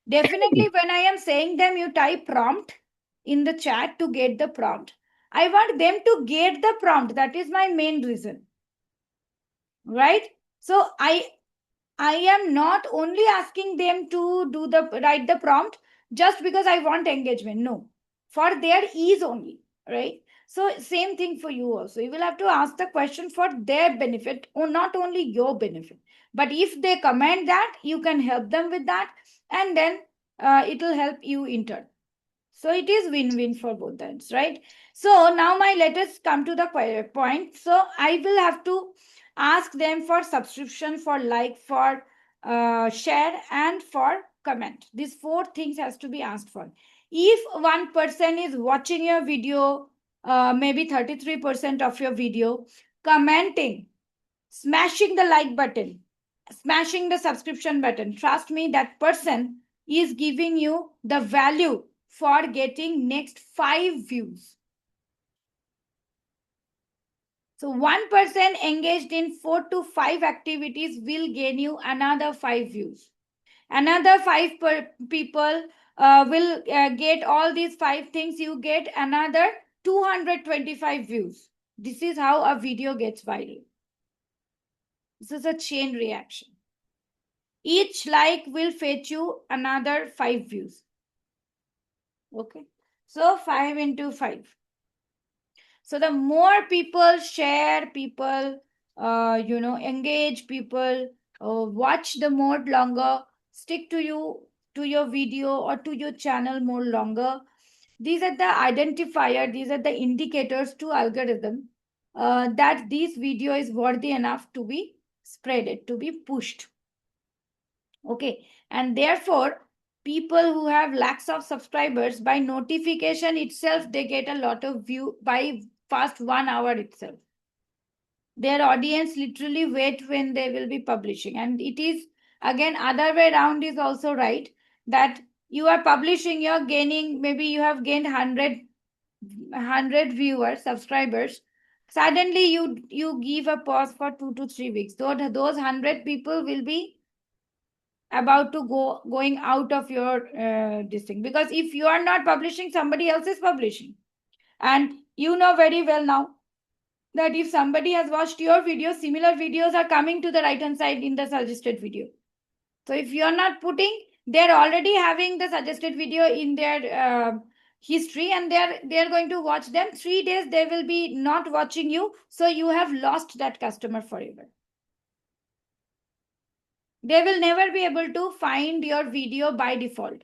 A: Definitely, when I am saying them, you type prompt in the chat to get the prompt. I want them to get the prompt. That is my main reason. Right? So I am not only asking them to write the prompt just because I want engagement. No, for their ease only, right? So same thing for you also. You will have to ask the question for their benefit, or not only your benefit. But if they comment that, you can help them with that, and then it will help you in turn. So it is win-win for both ends, right? So now let us come to the point. So I will have to ask them for subscription, for like, for share, and for comment. These 4 things has to be asked for. If one person is watching your video, maybe 33% of your video, commenting, smashing the like button, smashing the subscription button, trust me, that person is giving you the value for getting next 5 views. So one person engaged in 4 to 5 activities will gain you another 5 views. Another 5 people will get all these 5 things. You get another 225 views. This is how a video gets viral. This is a chain reaction. Each like will fetch you another 5 views. Okay. So 5 into 5. So the more people share, people, engage, people watch the more longer, stick to you, to your video or to your channel more longer. These are the identifier, these are the indicators to algorithm that this video is worthy enough to be spreaded, to be pushed. Okay, and therefore people who have lakhs of subscribers, by notification itself they get a lot of view by first 1 hour itself. Their audience literally wait when they will be publishing. And it is again other way around is also right, that you are publishing, you're gaining, maybe you have gained 100 viewers, subscribers. Suddenly you give a pause for 2 to 3 weeks. Those 100 people will be about to going out of your this thing, because if you are not publishing, somebody else is publishing. And you know very well now that if somebody has watched your video, similar videos are coming to the right hand side in the suggested video. So if you are not putting, they're already having the suggested video in their history, and they're going to watch them. 3 days they will be not watching you, so you have lost that customer forever. They will never be able to find your video by default,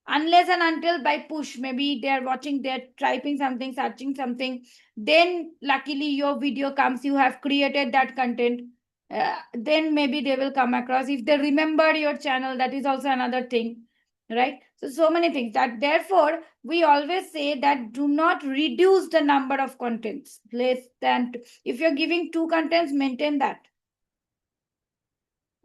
A: unless and until by push, maybe they're watching, they're typing something, searching something, then luckily your video comes, you have created that content, then maybe they will come across. If they remember your channel, that is also another thing, right? So many things, that therefore we always say that do not reduce the number of contents less than if you're giving 2 contents, maintain that.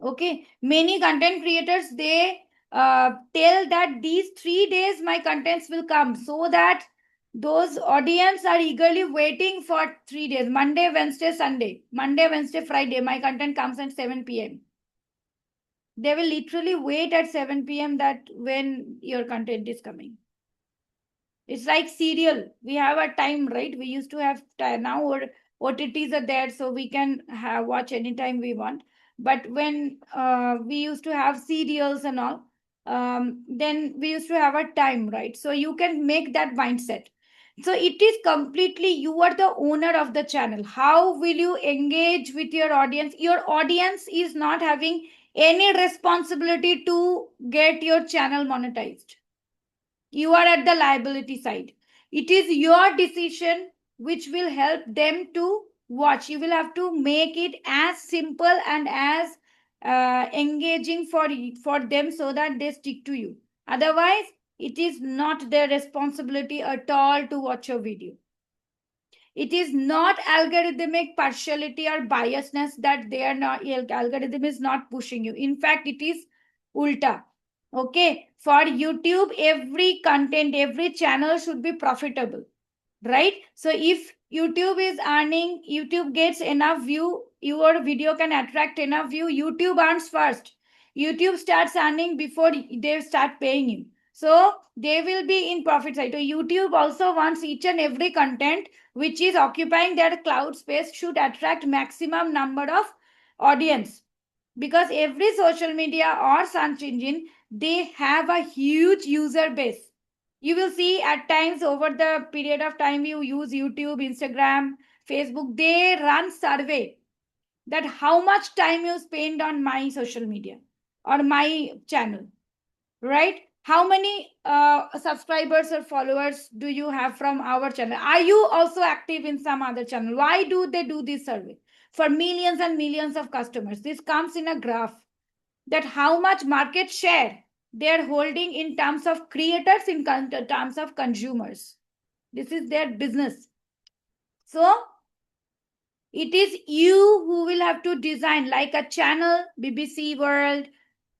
A: Okay, many content creators, they tell that these 3 days my contents will come, so that those audience are eagerly waiting for 3 days, Monday, Wednesday, Sunday, Monday, Wednesday, Friday, my content comes at 7 p.m. They will literally wait at 7 p.m. that when your content is coming. It's like serial. We have a time, right? We used to have time. Now OTTs are there, so we can watch anytime we want. But when we used to have serials and all, then we used to have a time, right? So you can make that mindset. So it is completely, you are the owner of the channel. How will you engage with your audience? Your audience is not having any responsibility to get your channel monetized. You are at the liability side. It is your decision which will help them to watch. You will have to make it as simple and as engaging for them, so that they stick to you. Otherwise, it is not their responsibility at all to watch your video. It is not algorithmic partiality or biasness that they are not, algorithm is not pushing you. In fact, it is ulta. Okay, for YouTube, every content, every channel should be profitable, right? So if YouTube is earning, YouTube gets enough view, your video can attract enough view, YouTube earns first. YouTube starts earning before they start paying you. So they will be in profit side. So YouTube also wants each and every content which is occupying their cloud space should attract maximum number of audience, because every social media or search engine, they have a huge user base. You will see at times over the period of time you use YouTube, Instagram, Facebook, they run survey that how much time you spend on my social media or my channel, right? How many subscribers or followers do you have from our channel? Are you also active in some other channel? Why do they do this survey? For millions and millions of customers, this comes in a graph that how much market share they're holding in terms of creators, in terms of consumers. This is their business. So it is you who will have to design like a channel, BBC World,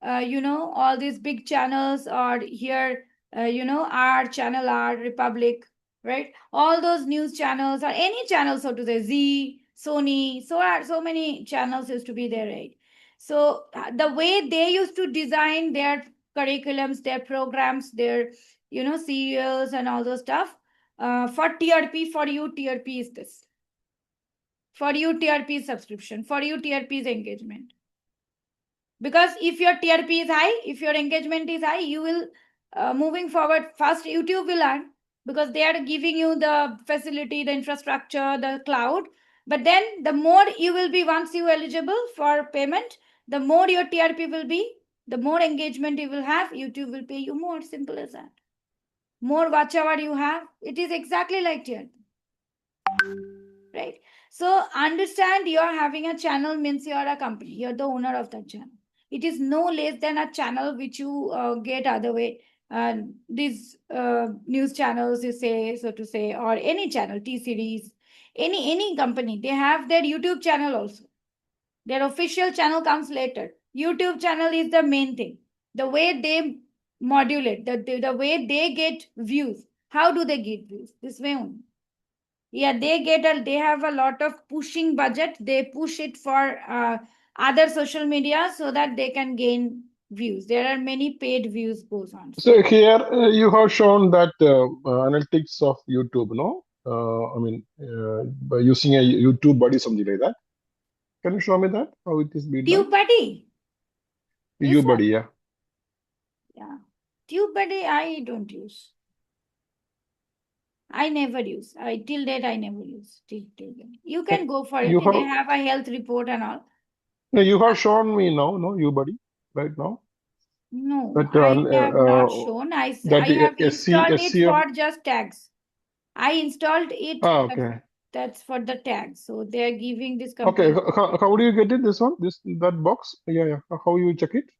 A: all these big channels, or here, our channel, our Republic, right? All those news channels or any channel, so to say, Z, Sony, so many channels used to be there, right? So the way they used to design their curriculums, their programs, their, serials and all those stuff, for TRP, for you, TRP is this. For you, TRP is subscription. For you, TRP is engagement. Because if your TRP is high, if your engagement is high, you will, moving forward, first YouTube will earn because they are giving you the facility, the infrastructure, the cloud. But then the more you will be, once you eligible for payment, the more your TRP will be, the more engagement you will have, YouTube will pay you more. Simple as that. More watch hour you have, it is exactly like TRP. Right? So understand, you are having a channel means you are a company. You're the owner of that channel. It is no less than a channel which you get other way. These news channels, you say, so to say, or any channel, T-Series, any company, they have their YouTube channel also. Their official channel comes later. YouTube channel is the main thing. The way they modulate, the way they get views. How do they get views? This way only. Yeah, they have a lot of pushing budget. They push it for other social media so that they can gain views. There are many paid views goes on.
C: So here you have shown that analytics of YouTube, no? By using a YouTube buddy, something like that. Can you show me that? How it is being done?
A: TubeBuddy.
C: TubeBuddy, yeah.
A: Yeah. TubeBuddy, I don't use. I never use. Till date, I never use. Till date. You can go for it. They have a health report and all.
C: No, you have shown me now, no, TubeBuddy, right now.
A: No,
C: But,
A: I have not shown. I have installed it for just tags. I installed it.
C: Okay.
A: That's for the tags. So they are giving this.
C: Okay, how do you get it? This one, that box? Yeah. How you check it?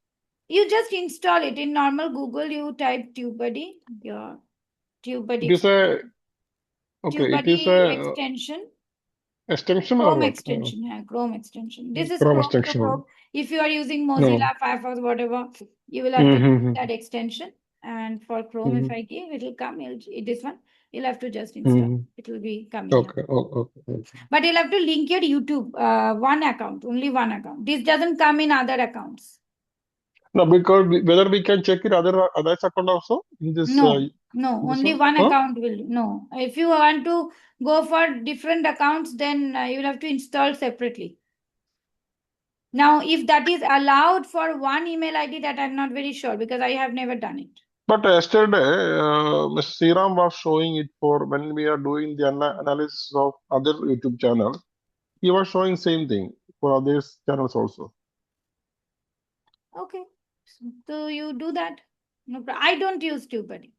A: You just install it in normal Google. You type TubeBuddy. Your TubeBuddy.
C: It is a
A: TubeBuddy extension.
C: Extension
A: Chrome
C: or what?
A: extension. Yeah, Chrome extension. This is
C: Chrome
A: Chrome
C: extension.
A: to Chrome. If you are using Mozilla, Firefox, whatever, you will have to use that extension. And for Chrome, if I give, it will come. This one, you'll have to just install. It will be coming.
C: Okay.
A: But you'll have to link your YouTube one account, only one account. This doesn't come in other accounts.
C: No, because whether we can check it others account also in this.
A: No, only one account will. No, if you want to go for different accounts, then you'll have to install separately. Now, if that is allowed for one email ID, that I'm not very sure because I have never done it.
C: But yesterday, Mr. Sriram was showing it for when we are doing the analysis of other YouTube channels. He was showing same thing for other channels also.
A: Okay, so you do that. No problem. I don't use TubeBuddy.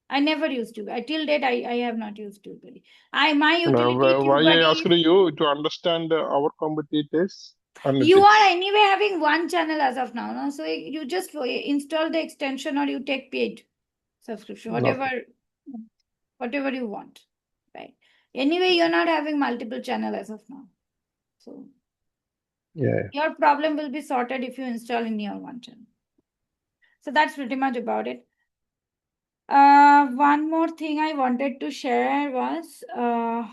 A: I never used TubeBuddy. Till date, I have not used TubeBuddy. My utility
C: why
A: TubeBuddy.
C: I asked you to understand our competitors.
A: You are anyway having one channel as of now, no? So you just install the extension or you take paid subscription, whatever you want, right? Anyway, you're not having multiple channel as of now. So your problem will be sorted if you install in your one channel. So that's pretty much about it. One more thing I wanted to share was, 1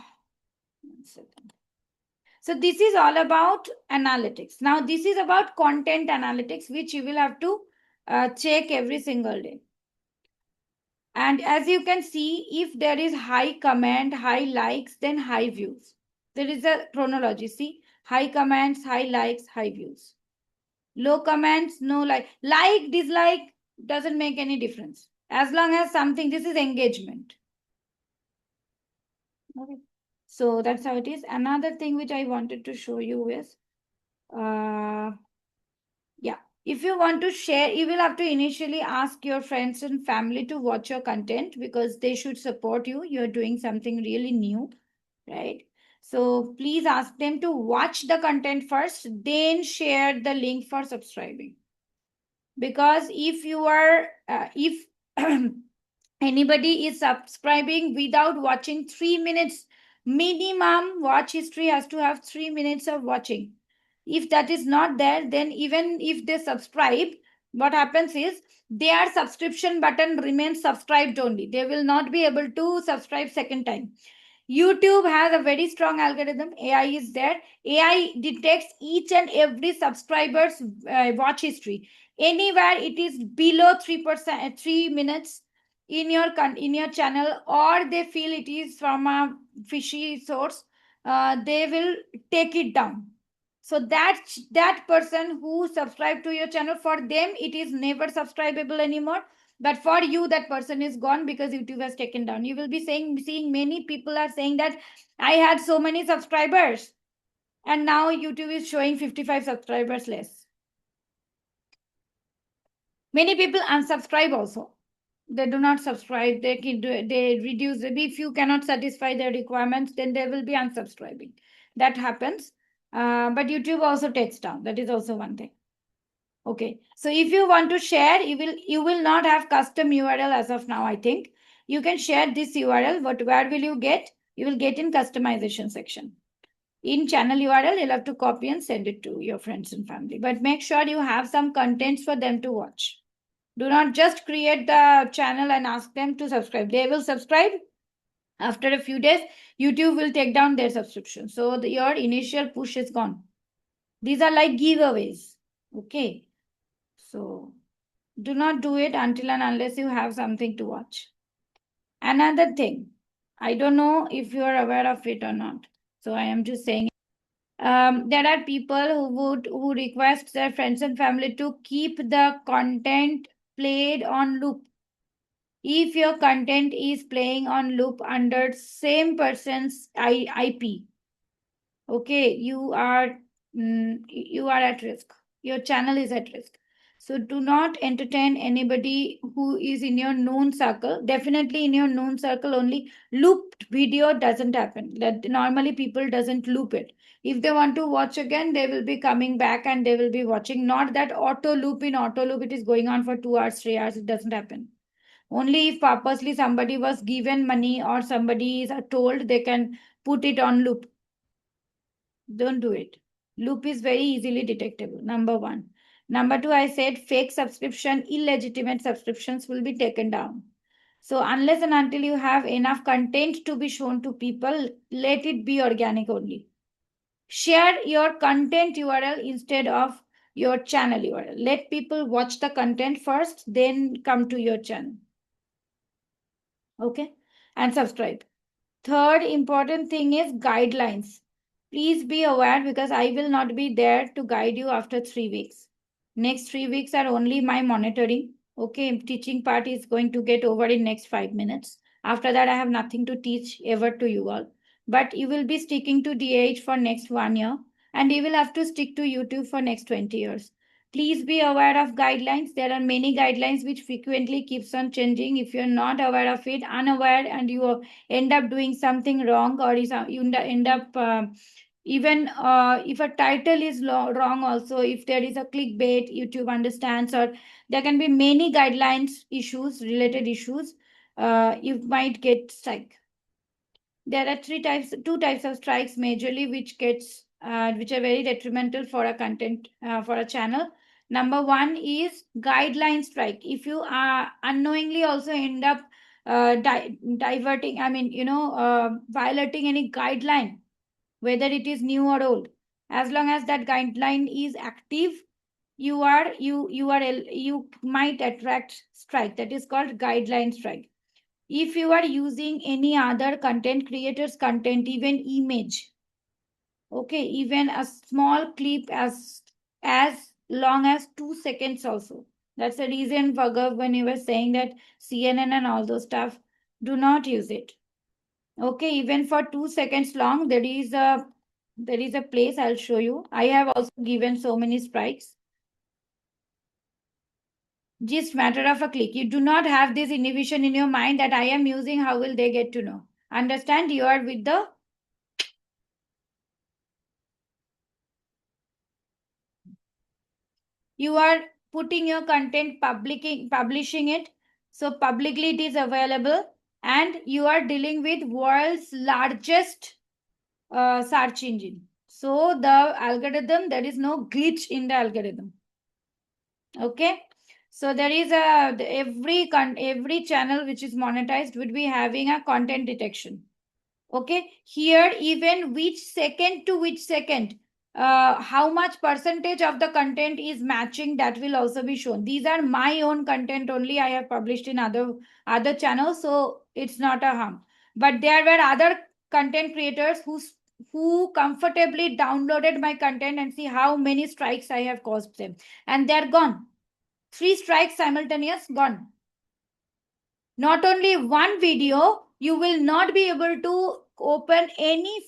A: second. So this is all about analytics. Now this is about content analytics, which you will have to check every single day. And as you can see, if there is high comment, high likes, then high views. There is a chronology. See, high comments, high likes, high views. Low comments, no like. Like, dislike doesn't make any difference. As long as something, this is engagement. Okay. So that's how it is. Another thing which I wanted to show you is, yeah, if you want to share, you will have to initially ask your friends and family to watch your content because they should support you. You're doing something really new, right? So please ask them to watch the content first, then share the link for subscribing. Because if you are, if anybody is subscribing without watching 3 minutes, minimum watch history has to have 3 minutes of watching. If that is not there, then even if they subscribe, what happens is their subscription button remains subscribed only. They will not be able to subscribe second time. YouTube has a very strong algorithm. AI is there. AI detects each and every subscriber's watch history. Anywhere it is below 3%, 3 minutes in your channel, or they feel it is from a fishy source, they will take it down. So that person who subscribed to your channel, for them it is never subscribable anymore. But for you, that person is gone because YouTube has taken down. You will be seeing many people are saying that I had so many subscribers and now YouTube is showing 55 subscribers less. Many people unsubscribe also. They do not subscribe. They reduce. If you cannot satisfy their requirements, then they will be unsubscribing. That happens. But YouTube also takes down. That is also one thing. Okay. So if you want to share, you will not have custom URL as of now, I think. You can share this URL, but where will you get? You will get in customization section. In channel URL, you'll have to copy and send it to your friends and family. But make sure you have some contents for them to watch. Do not just create the channel and ask them to subscribe. They will subscribe. After a few days, YouTube will take down their subscription. So your initial push is gone. These are like giveaways. Okay. So do not do it until and unless you have something to watch. Another thing, I don't know if you are aware of it or not. So I am just saying, there are people who request their friends and family to keep the content played on loop. If your content is playing on loop under same person's IP, okay, you are at risk. Your channel is at risk. So do not entertain anybody who is in your known circle. Definitely in your known circle only. Looped video doesn't happen. That normally people doesn't loop it. If they want to watch again, they will be coming back and they will be watching. Not that auto loop, it is going on for 2 hours, 3 hours. It doesn't happen. Only if purposely somebody was given money or somebody is told, they can put it on loop. Don't do it. Loop is very easily detectable. Number one. Number two, I said fake subscription, illegitimate subscriptions will be taken down. So unless and until you have enough content to be shown to people, let it be organic only. Share your content URL instead of your channel URL. Let people watch the content first, then come to your channel. Okay? And subscribe. Third important thing is guidelines. Please be aware because I will not be there to guide you after 3 weeks. Next 3 weeks are only my monitoring. Okay, teaching part is going to get over in next 5 minutes. After that, I have nothing to teach ever to you all. But you will be sticking to DH for next 1 year and you will have to stick to YouTube for next 20 years. Please be aware of guidelines. There are many guidelines which frequently keeps on changing. If you're not aware of it, unaware, and you end up doing something wrong, or you end up even if a title is wrong also, if there is a clickbait, YouTube understands, or there can be many guidelines issues, related issues, you might get strike. There are two types of strikes majorly, which are very detrimental for a content, for a channel. Number one is guideline strike. If you unknowingly also end up diverting, violating any guideline, whether it is new or old, as long as that guideline is active, you might attract strike. That is called guideline strike. If you are using any other content creators content, even image, okay, even a small clip as long as 2 seconds also, That's the reason, Bhargav, when you were saying that CNN and all those stuff, do not use it. Okay, even for 2 seconds long, there is a place I'll show you. I have also given so many strikes. Just matter of a click. You do not have this inhibition in your mind that I am using, how will they get to know? Understand? You are with the you are putting your content, publishing it, so publicly it is available, and you are dealing with world's largest search engine. So the algorithm, there is no glitch in the algorithm. Okay, so there is every channel which is monetized would be having a content detection. Okay, here even which second to which second, how much percentage of the content is matching, that will also be shown. These are my own content only, I have published in other channels, so it's not a harm. But there were other content creators who comfortably downloaded my content and see how many strikes I have caused them, and they're gone. 3 strikes simultaneous, gone. Not only one video, you will not be able to open any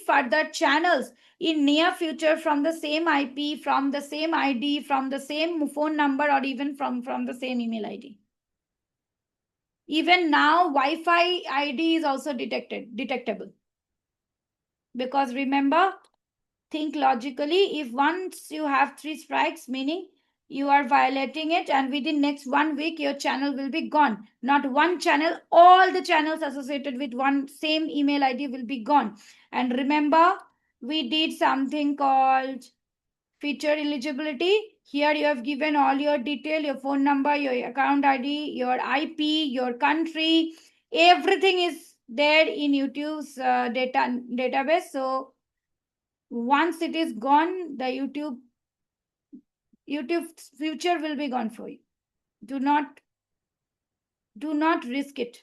A: further channels in near future from the same IP, from the same ID, from the same phone number, or even from the same email ID. Even now, Wi-Fi ID is also detectable. Because remember, think logically, if once you have 3 strikes, meaning you are violating it, and within next 1 week your channel will be gone. Not one channel, all the channels associated with one same email ID will be gone. And remember, we did something called feature eligibility. Here you have given all your detail, your phone number, your account ID, your IP, your country, everything is there in YouTube's database. So once it is gone, the YouTube's future will be gone for you. Do not risk it.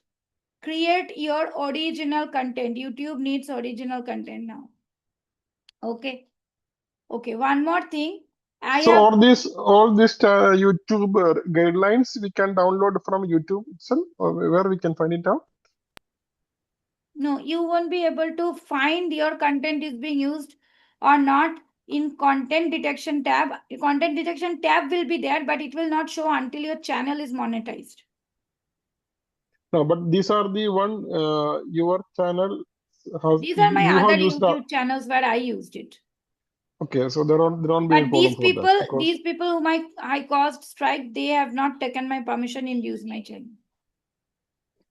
A: Create your original content. YouTube needs original content now. Okay. One more thing.
C: All these YouTube guidelines we can download from YouTube itself, or where we can find it out?
A: No, you won't be able to find your content is being used or not in content detection tab. Content detection tab will be there, but it will not show until your channel is monetized.
C: No, but these are the one your channel has.
A: These are my other
C: used
A: YouTube channels where I used it.
C: Okay, so there won't be any
A: But
C: problem for that.
A: these people whom I caused strike, they have not taken my permission in use my channel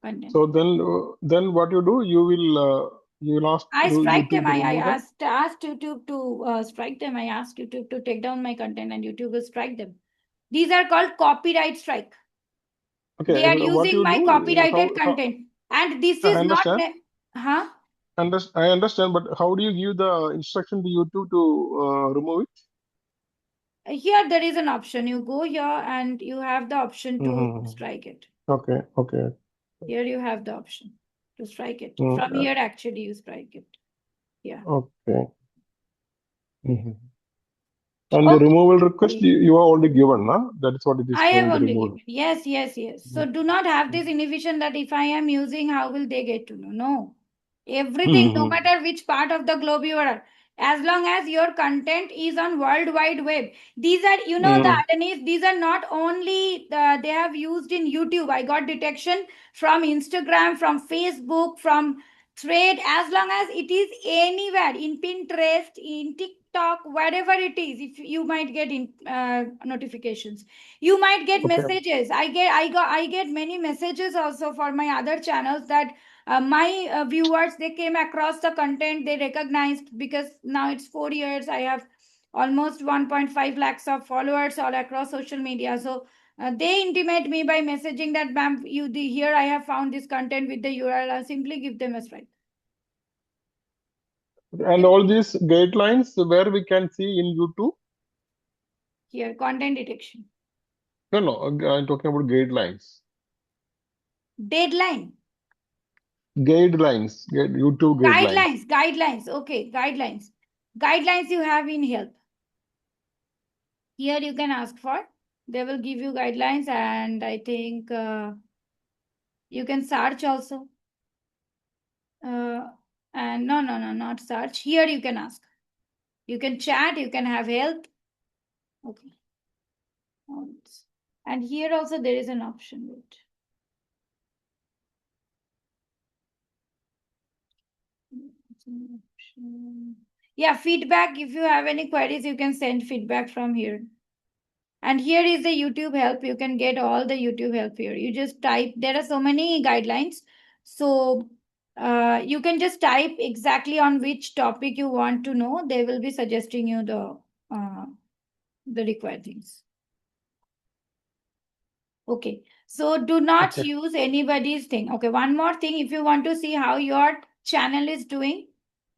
A: content.
C: So then what you do? You will ask
A: I strike
C: YouTube
A: them.
C: to
A: I
C: remove them?
A: asked YouTube to strike them. I asked YouTube to take down my content, and YouTube will strike them. These are called copyright strike.
C: Okay,
A: They are
C: what
A: using
C: you
A: my
C: do?
A: copyrighted content, and this is
C: I understand.
A: not.
C: I understand, but how do you give the instruction to YouTube to remove it?
A: Here there is an option. You go here and you have the option to strike it.
C: Okay.
A: Here you have the option to strike it. From here, actually, you strike it. Yeah.
C: Okay. And the removal request you are already given, na? That is what it is
A: I have
C: showing, the
A: only
C: removal.
A: given. Yes. So do not have this inhibition that if I am using, how will they get to know? No. Everything, no matter which part of the globe you are, as long as your content is on World Wide Web. These are, the underneath, these are not only they have used in YouTube. I got detection from Instagram, from Facebook, from Thread, as long as it is anywhere, in Pinterest, in TikTok, wherever it is. If you might get in notifications, you might get messages. I get many messages also for my other channels that my viewers, they came across the content, they recognized, because now it's 4 years, I have almost 1.5 lakhs of followers all across social media. So they intimate me by messaging that, ma'am, here I have found this content with the URL. I simply give them a strike.
C: And all these guidelines where we can see in YouTube?
A: Here, content detection.
C: No, I'm talking about guidelines.
A: Deadline.
C: Guidelines, YouTube guidelines.
A: Guidelines. Okay, guidelines you have in help. Here you can ask for They will give you guidelines, and I think you can search also. And no, not search. Here you can ask. You can chat, you can have help. Okay. And here also there is an option. Wait. Yeah, feedback. If you have any queries, you can send feedback from here. And here is the YouTube help. You can get all the YouTube help here. You just type, there are so many guidelines. So you can just type exactly on which topic you want to know. They will be suggesting you the required things. Okay. So do not use anybody's thing. Okay. One more thing. If you want to see how your channel is doing,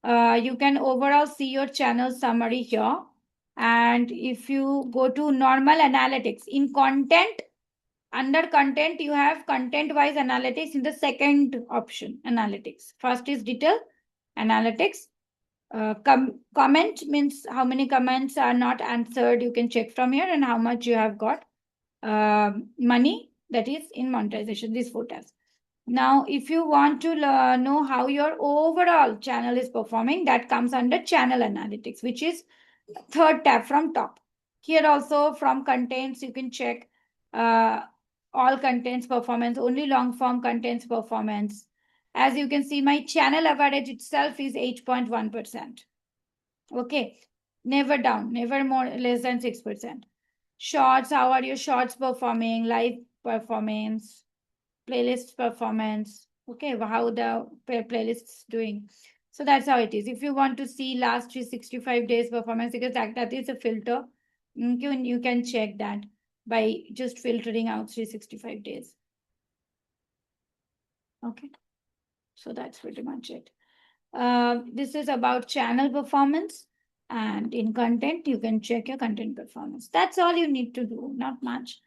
A: you can overall see your channel summary here. And if you go to normal analytics in content, under content, you have content-wise analytics in the second option, analytics. First is detail analytics. Comment means how many comments are not answered. You can check from here, and how much you have got. Money, that is in monetization, these 4 tabs. Now, if you want to know how your overall channel is performing, that comes under channel analytics, which is third tab from top. Here also from contents, you can check all contents performance, only long form contents performance. As you can see, my channel average itself is 8.1%. Okay, never down, never more, less than 6%. Shorts, how are your shorts performing? Live performance, playlist performance. Okay, how the playlist's doing. So that's how it is. If you want to see last 365 days performance, because that is a filter, you can check that by just filtering out 365 days. Okay, so that's pretty much it. This is about channel performance, and in content, you can check your content performance. That's all you need to do, not much.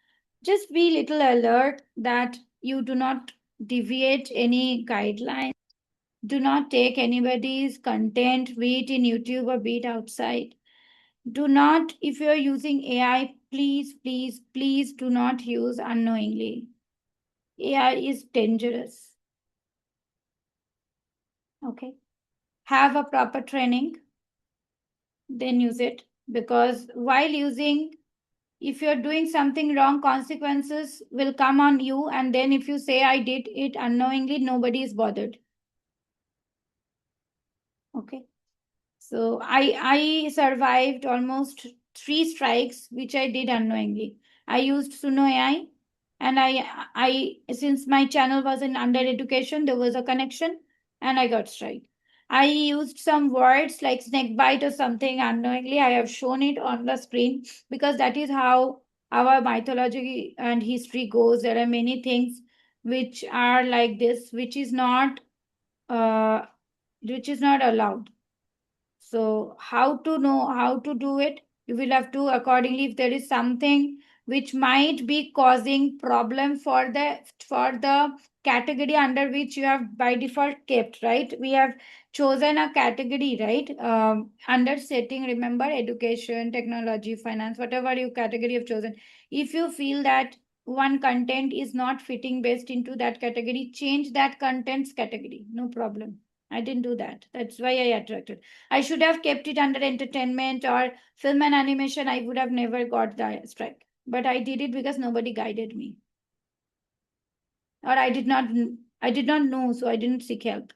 A: Just be little alert that you do not deviate any guidelines. Do not take anybody's content, be it in YouTube or be it outside. Do not, if you're using AI, please, please, please do not use unknowingly. AI is dangerous. Okay. Have a proper training, then use it. Because while using, if you're doing something wrong, consequences will come on you. And then if you say, I did it unknowingly, nobody is bothered. Okay. So I survived almost 3 strikes, which I did unknowingly. I used Suno AI, and I since my channel was in under education, there was a connection, and I got strike. I used some words like snake bite or something unknowingly. I have shown it on the screen because that is how our mythology and history goes. There are many things which are like this, which is not allowed. So how to know how to do it? You will have to accordingly, if there is something which might be causing problem for the category under which you have by default kept, right? We have chosen a category, right? Under setting, remember, education, technology, finance, whatever you category you've chosen. If you feel that one content is not fitting best into that category, change that content's category. No problem. I didn't do that. That's why I attracted. I should have kept it under entertainment or film and animation. I would have never got the strike. But I did it because nobody guided me. Or I did not know, so I didn't seek help.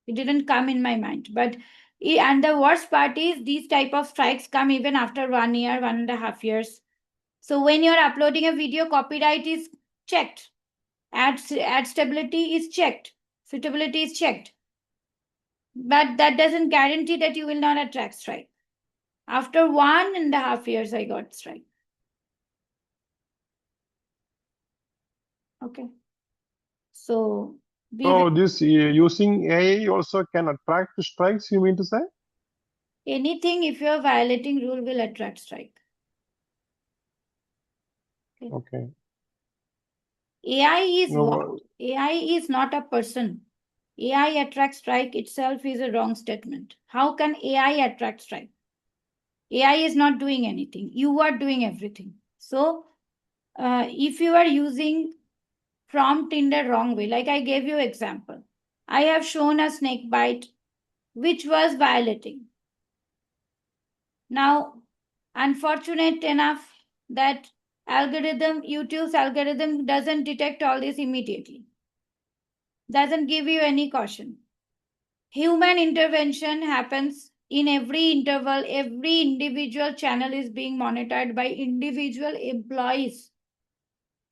A: It didn't come in my mind. But and the worst part is these type of strikes come even after 1 year, 1.5 years. So when you're uploading a video, copyright is checked. Ad stability is checked. Suitability is checked. But that doesn't guarantee that you will not attract strike. After 1.5 years, I got strike. Okay. So
C: this using AI also can attract strikes, you mean to say?
A: Anything, if you are violating rule, will attract strike.
C: Okay.
A: AI is what? AI is not a person. AI attracts strike itself is a wrong statement. How can AI attract strike? AI is not doing anything. You are doing everything. So if you are using prompt in the wrong way, like I gave you example, I have shown a snake bite which was violating. Now, unfortunate enough that YouTube's algorithm doesn't detect all this immediately, doesn't give you any caution. Human intervention happens in every interval. Every individual channel is being monitored by individual employees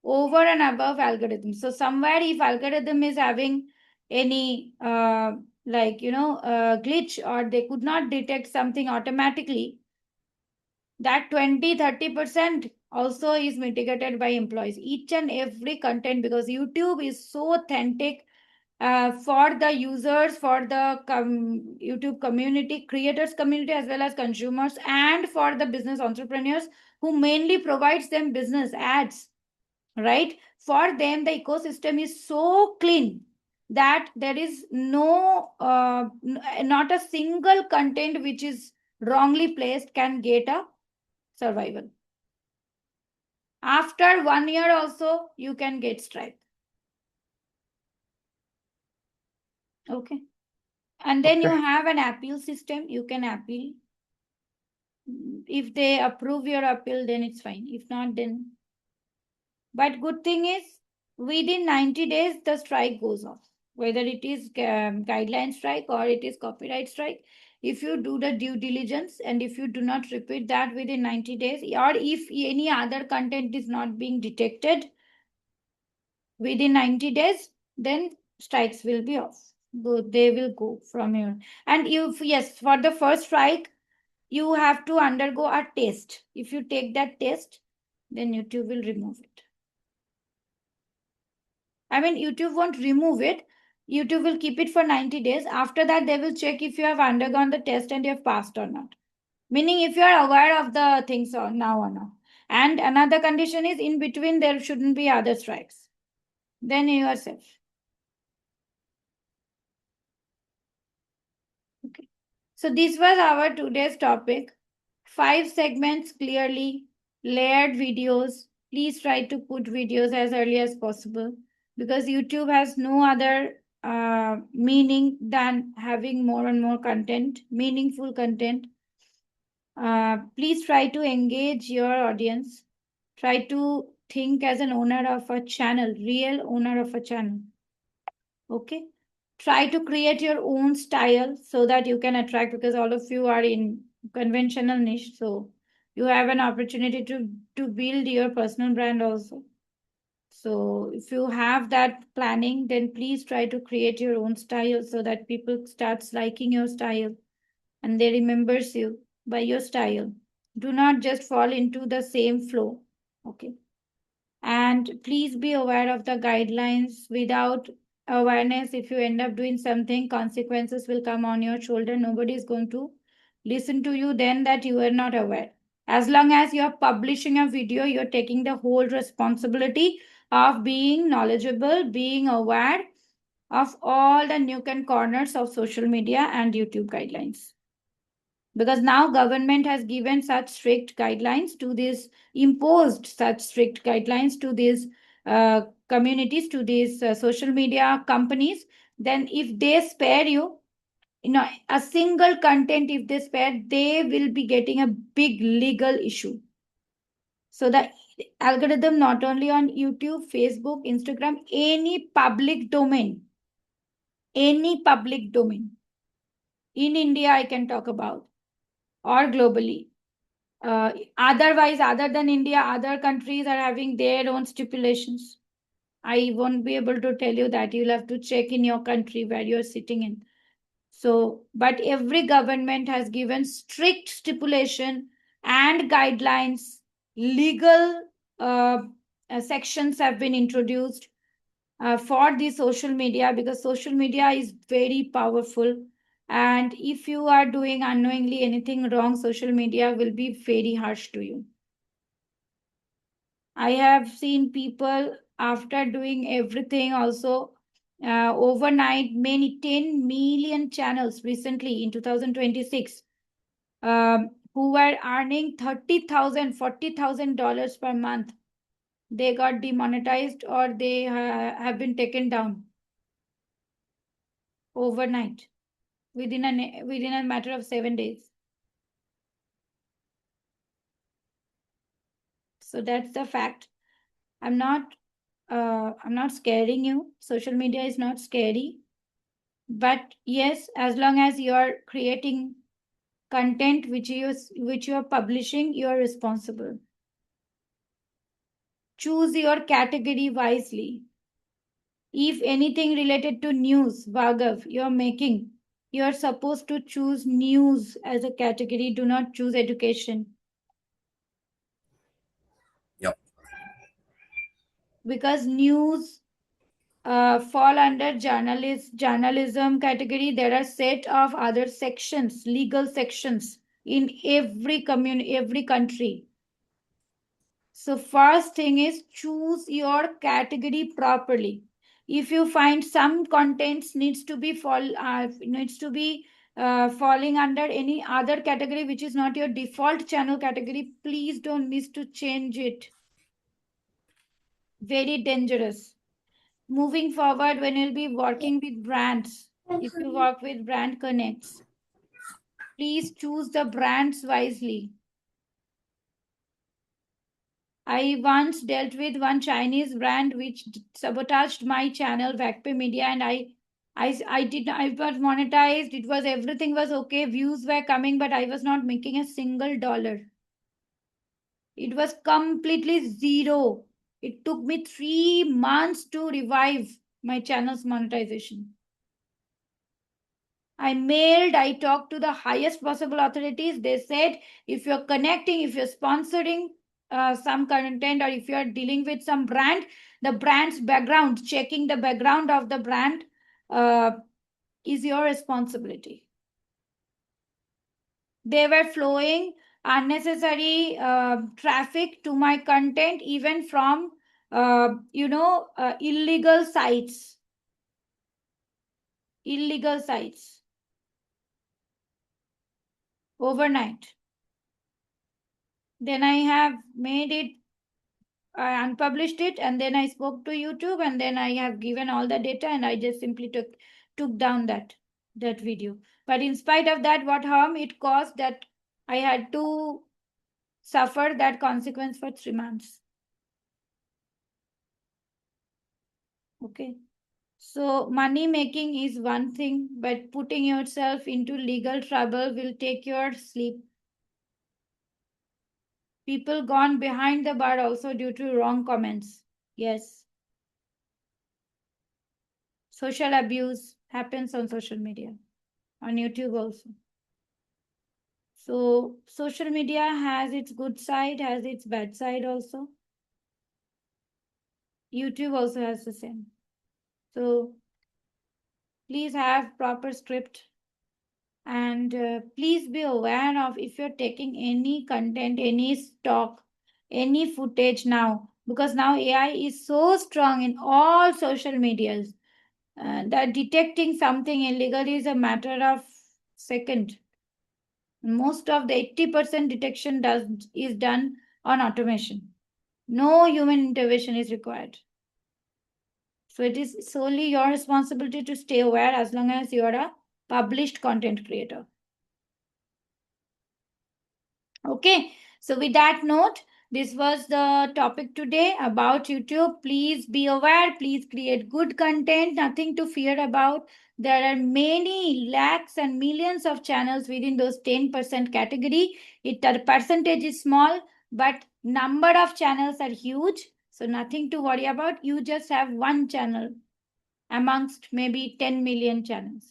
A: over and above algorithm. So somewhere if algorithm is having any glitch, or they could not detect something automatically, that 20-30% also is mitigated by employees. Each and every content, because YouTube is so authentic for the users, for the YouTube community, creators community, as well as consumers, and for the business entrepreneurs who mainly provides them business ads, right? For them, the ecosystem is so clean that there is not a single content which is wrongly placed can get a survival. After 1 year also, you can get strike. Okay. And then you have an appeal system. You can appeal. If they approve your appeal, then it's fine. If not, then. But good thing is, within 90 days, the strike goes off. Whether it is guideline strike or it is copyright strike, if you do the due diligence and if you do not repeat that within 90 days, or if any other content is not being detected within 90 days, then strikes will be off. They will go from here. And yes, for the first strike, you have to undergo a test. If you take that test, then YouTube will remove it. I mean, YouTube won't remove it. YouTube will keep it for 90 days. After that, they will check if you have undergone the test and you have passed or not. Meaning if you are aware of the things now or not. And another condition is, in between, there shouldn't be other strikes. Then you are safe. Okay. So this was our today's topic. 5 segments clearly, layered videos. Please try to put videos as early as possible, because YouTube has no other meaning than having more and more content, meaningful content. Please try to engage your audience. Try to think as an owner of a channel, real owner of a channel. Okay. Try to create your own style so that you can attract, because all of you are in conventional niche. So you have an opportunity to build your personal brand also. So if you have that planning, then please try to create your own style so that people starts liking your style and they remembers you by your style. Do not just fall into the same flow. Okay. And please be aware of the guidelines. Without awareness, if you end up doing something, consequences will come on your shoulder. Nobody is going to listen to you then that you are not aware. As long as you are publishing a video, you're taking the whole responsibility of being knowledgeable, being aware of all the nook and corners of social media and YouTube guidelines. Because now government has given such strict guidelines to these, imposed such strict guidelines to these communities, to these social media companies. Then if they spare you, a single content, if they spare, they will be getting a big legal issue. So the algorithm, not only on YouTube, Facebook, Instagram, any public domain, in India, I can talk about, or globally. Otherwise, other than India, other countries are having their own stipulations. I won't be able to tell you that. You'll have to check in your country where you're sitting in. So, but every government has given strict stipulation and guidelines. Legal sections have been introduced for the social media, because social media is very powerful. And if you are doing unknowingly anything wrong, social media will be very harsh to you. I have seen people, after doing everything also, overnight, many 10 million channels recently in 2026, who were earning $30,000, $40,000 per month they got demonetized or they have been taken down overnight within a matter of 7 days. So that's the fact. I'm not scaring you. Social media is not scary. But yes, as long as you're creating content which you are publishing, you are responsible. Choose your category wisely. If anything related to news, Bhagav, you're making, you're supposed to choose news as a category. Do not choose education.
H: Yep.
A: Because news fall under journalism category. There are set of other sections, legal sections in every country. So first thing is choose your category properly. If you find some contents needs to be falling under any other category which is not your default channel category, please don't miss to change it. Very dangerous. Moving forward, when you'll be working with brands, if you work with brand connects, please choose the brands wisely. I once dealt with one Chinese brand which sabotaged my channel, VAGPE Media, and I was monetized. It was, everything was okay. Views were coming, but I was not making a single dollar. It was completely zero. It took me 3 months to revive my channel's monetization. I talked to the highest possible authorities. They said, if you're connecting, if you're sponsoring some content, or if you're dealing with some brand, the brand's background, checking the background of the brand is your responsibility. They were flowing unnecessary traffic to my content, even from, illegal sites. Illegal sites. Overnight. Then I have made it, I unpublished it, and then I spoke to YouTube, and then I have given all the data, and I just simply took down that video. But in spite of that, what harm it caused, that I had to suffer that consequence for 3 months. Okay. So money making is one thing, but putting yourself into legal trouble will take your sleep. People gone behind the bar also due to wrong comments. Yes. Social abuse happens on social media, on YouTube also. So social media has its good side, has its bad side also. YouTube also has the same. So please have proper script, and please be aware of, if you're taking any content, any stock, any footage now, because now AI is so strong in all social medias that detecting something illegal is a matter of second. Most of the 80% detection is done on automation. No human intervention is required. So it is solely your responsibility to stay aware as long as you are a published content creator. Okay, so with that note, this was the topic today about YouTube. Please be aware, please create good content, nothing to fear about. There are many lakhs and millions of channels within those 10% category. The percentage is small, but number of channels are huge. So nothing to worry about. You just have one channel amongst maybe 10 million channels,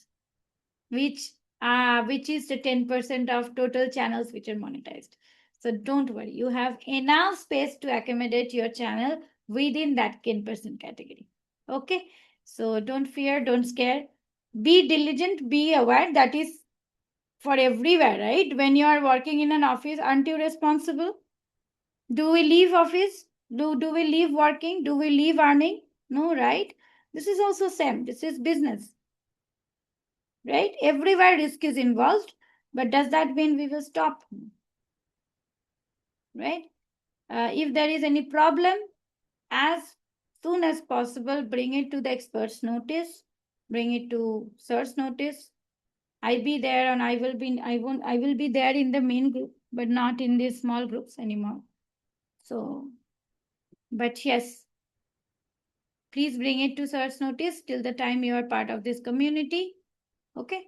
A: which is the 10% of total channels which are monetized. So don't worry, you have enough space to accommodate your channel within that 10% category. Okay, so don't fear, don't scare. Be diligent, be aware. That is for everywhere, right? When you are working in an office, aren't you responsible? Do we leave office? Do we leave working? Do we leave earning? No, right? This is also same. This is business. Right? Everywhere risk is involved, but does that mean we will stop? Right? If there is any problem, as soon as possible, bring it to the experts notice, bring it to search notice. I will be there in the main group, but not in these small groups anymore. So, but yes, please bring it to search notice till the time you are part of this community. Okay.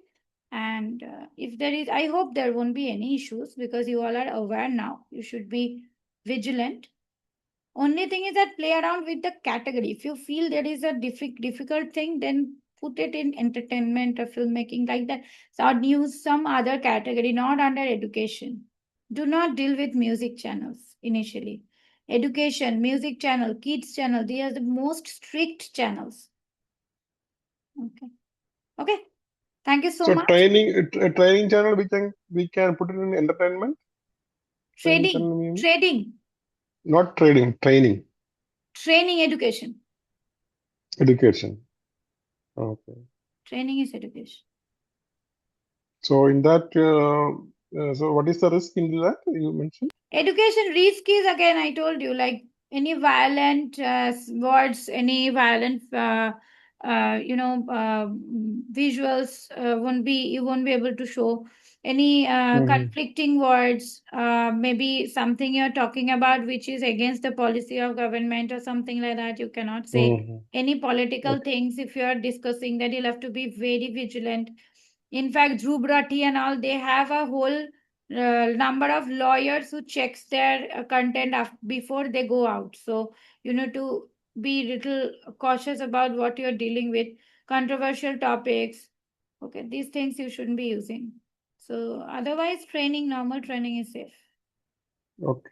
A: And if there is, I hope there won't be any issues because you all are aware now. You should be vigilant. Only thing is that play around with the category. If you feel there is a difficult thing, then put it in entertainment or filmmaking like that. So use some other category, not under education. Do not deal with music channels initially. Education, music channel, kids channel, they are the most strict channels. Okay. Okay. Thank you so much.
C: Training channel, we can put it in entertainment.
A: Trading.
C: Not trading, training.
A: Training education.
C: Education. Okay.
A: Training is education.
C: So in that, so what is the risk in that you mentioned?
A: Education risk is, again, I told you, like any violent words, any violent, visuals you won't be able to show any conflicting words, maybe something you're talking about which is against the policy of government or something like that. You cannot say any political things. If you are discussing that, you'll have to be very vigilant. In fact, Dhruv Rathi and all, they have a whole number of lawyers who checks their content before they go out. So you need to be little cautious about what you're dealing with. Controversial topics. Okay, these things you shouldn't be using. So otherwise, normal training is safe.
C: Okay.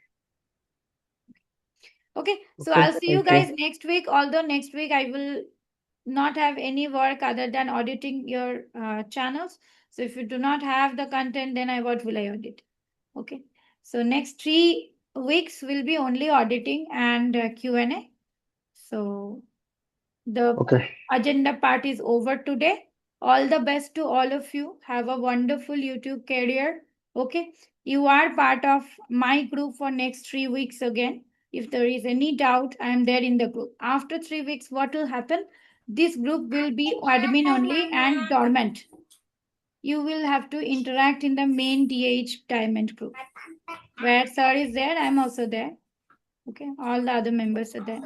A: Okay, so I'll see you guys next week. Although next week I will not have any work other than auditing your channels. So if you do not have the content, then what will I audit? Okay. So next 3 weeks will be only auditing and Q&A. So the agenda part is over today. All the best to all of you. Have a wonderful YouTube career. Okay. You are part of my group for next 3 weeks again. If there is any doubt, I am there in the group. After 3 weeks, what will happen? This group will be admin only and dormant. You will have to interact in the main DH diamond group. Where sir is there, I'm also there. Okay, all the other members are there.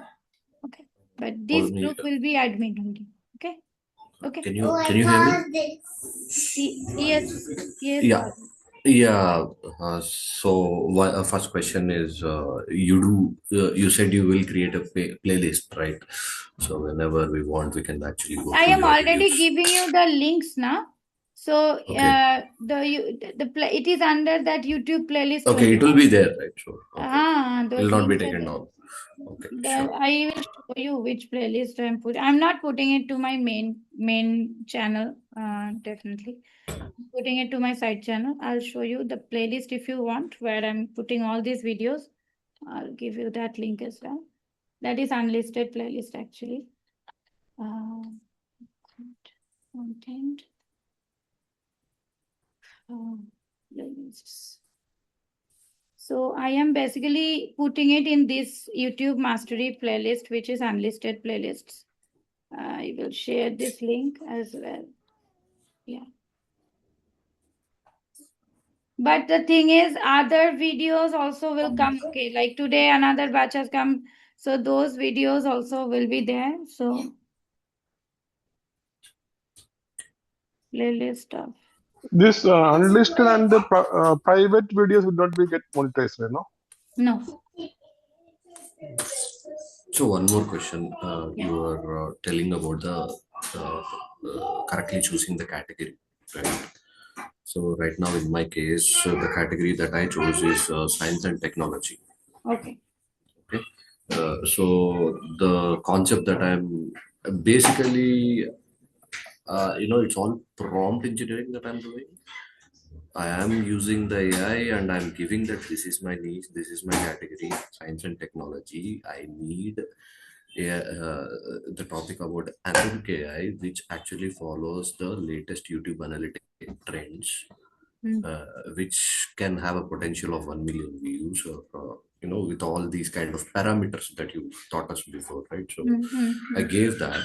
A: Okay, but this group will be admin only. Okay, okay.
H: Can you hear me?
A: Yes.
H: Yeah. Yeah. So first question is, you said you will create a playlist, right? So whenever we want, we can actually go.
A: I am already giving you the links now. So it is under that YouTube playlist.
H: Okay, it will be there, right? Sure.
A: Okay.
H: It will not be taken down. Okay, sure.
A: I will show you which playlist I'm putting. I'm not putting it to my main channel. Definitely putting it to my side channel. I'll show you the playlist if you want, where I'm putting all these videos. I'll give you that link as well. That is unlisted playlist actually. Content. Playlists. So I am basically putting it in this YouTube Mastery playlist, which is unlisted playlists. I will share this link as well. Yeah. But the thing is, other videos also will come. Okay, like today another batch has come. So those videos also will be there. So playlist of
C: this unlisted and the private videos would not be get monetized, no?
A: No.
H: So one more question. You were telling about the correctly choosing the category, right? So right now in my case, the category that I chose is science and technology.
A: Okay.
H: Okay. So the concept that I'm basically, it's all prompt engineering that I'm doing. I am using the AI and I'm giving that this is my niche, this is my category, science and technology. I need the topic about analytic AI, which actually follows the latest YouTube analytic trends, which can have a potential of 1 million views or with all these kind of parameters that you taught us before, right? So
A: Mm-hmm.
H: I gave that.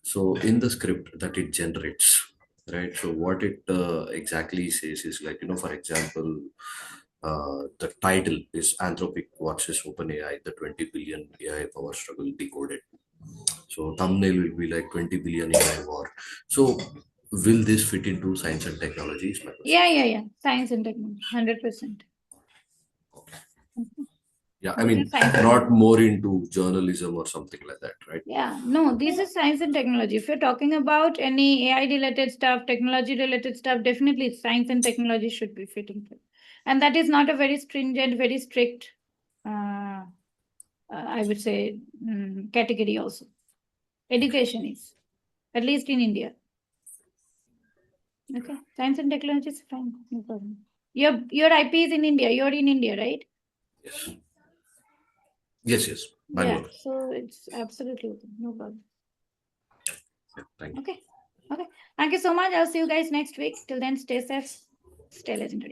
H: So in the script that it generates, right? So what it exactly says is like, for example, the title is Anthropic versus OpenAI, the 20 billion AI power struggle decoded. So thumbnail will be like 20 billion AI war. So will this fit into science and technology is my question.
A: Yeah. Science and technology, 100%.
H: Yeah, I mean, not more into journalism or something like that, right?
A: Yeah, no, this is science and technology. If you're talking about any AI related stuff, technology related stuff, definitely science and technology should be fitting. And that is not a very stringent, very strict, I would say, category also. Education is, at least in India. Okay, science and technology is fine, no problem. Your IP is in India. You're in India, right?
H: Yes. Bangalore.
A: Yeah, so it's absolutely okay. No problem.
H: Yeah, thank you.
A: Okay. Thank you so much. I'll see you guys next week. Till then, stay safe, stay legendary.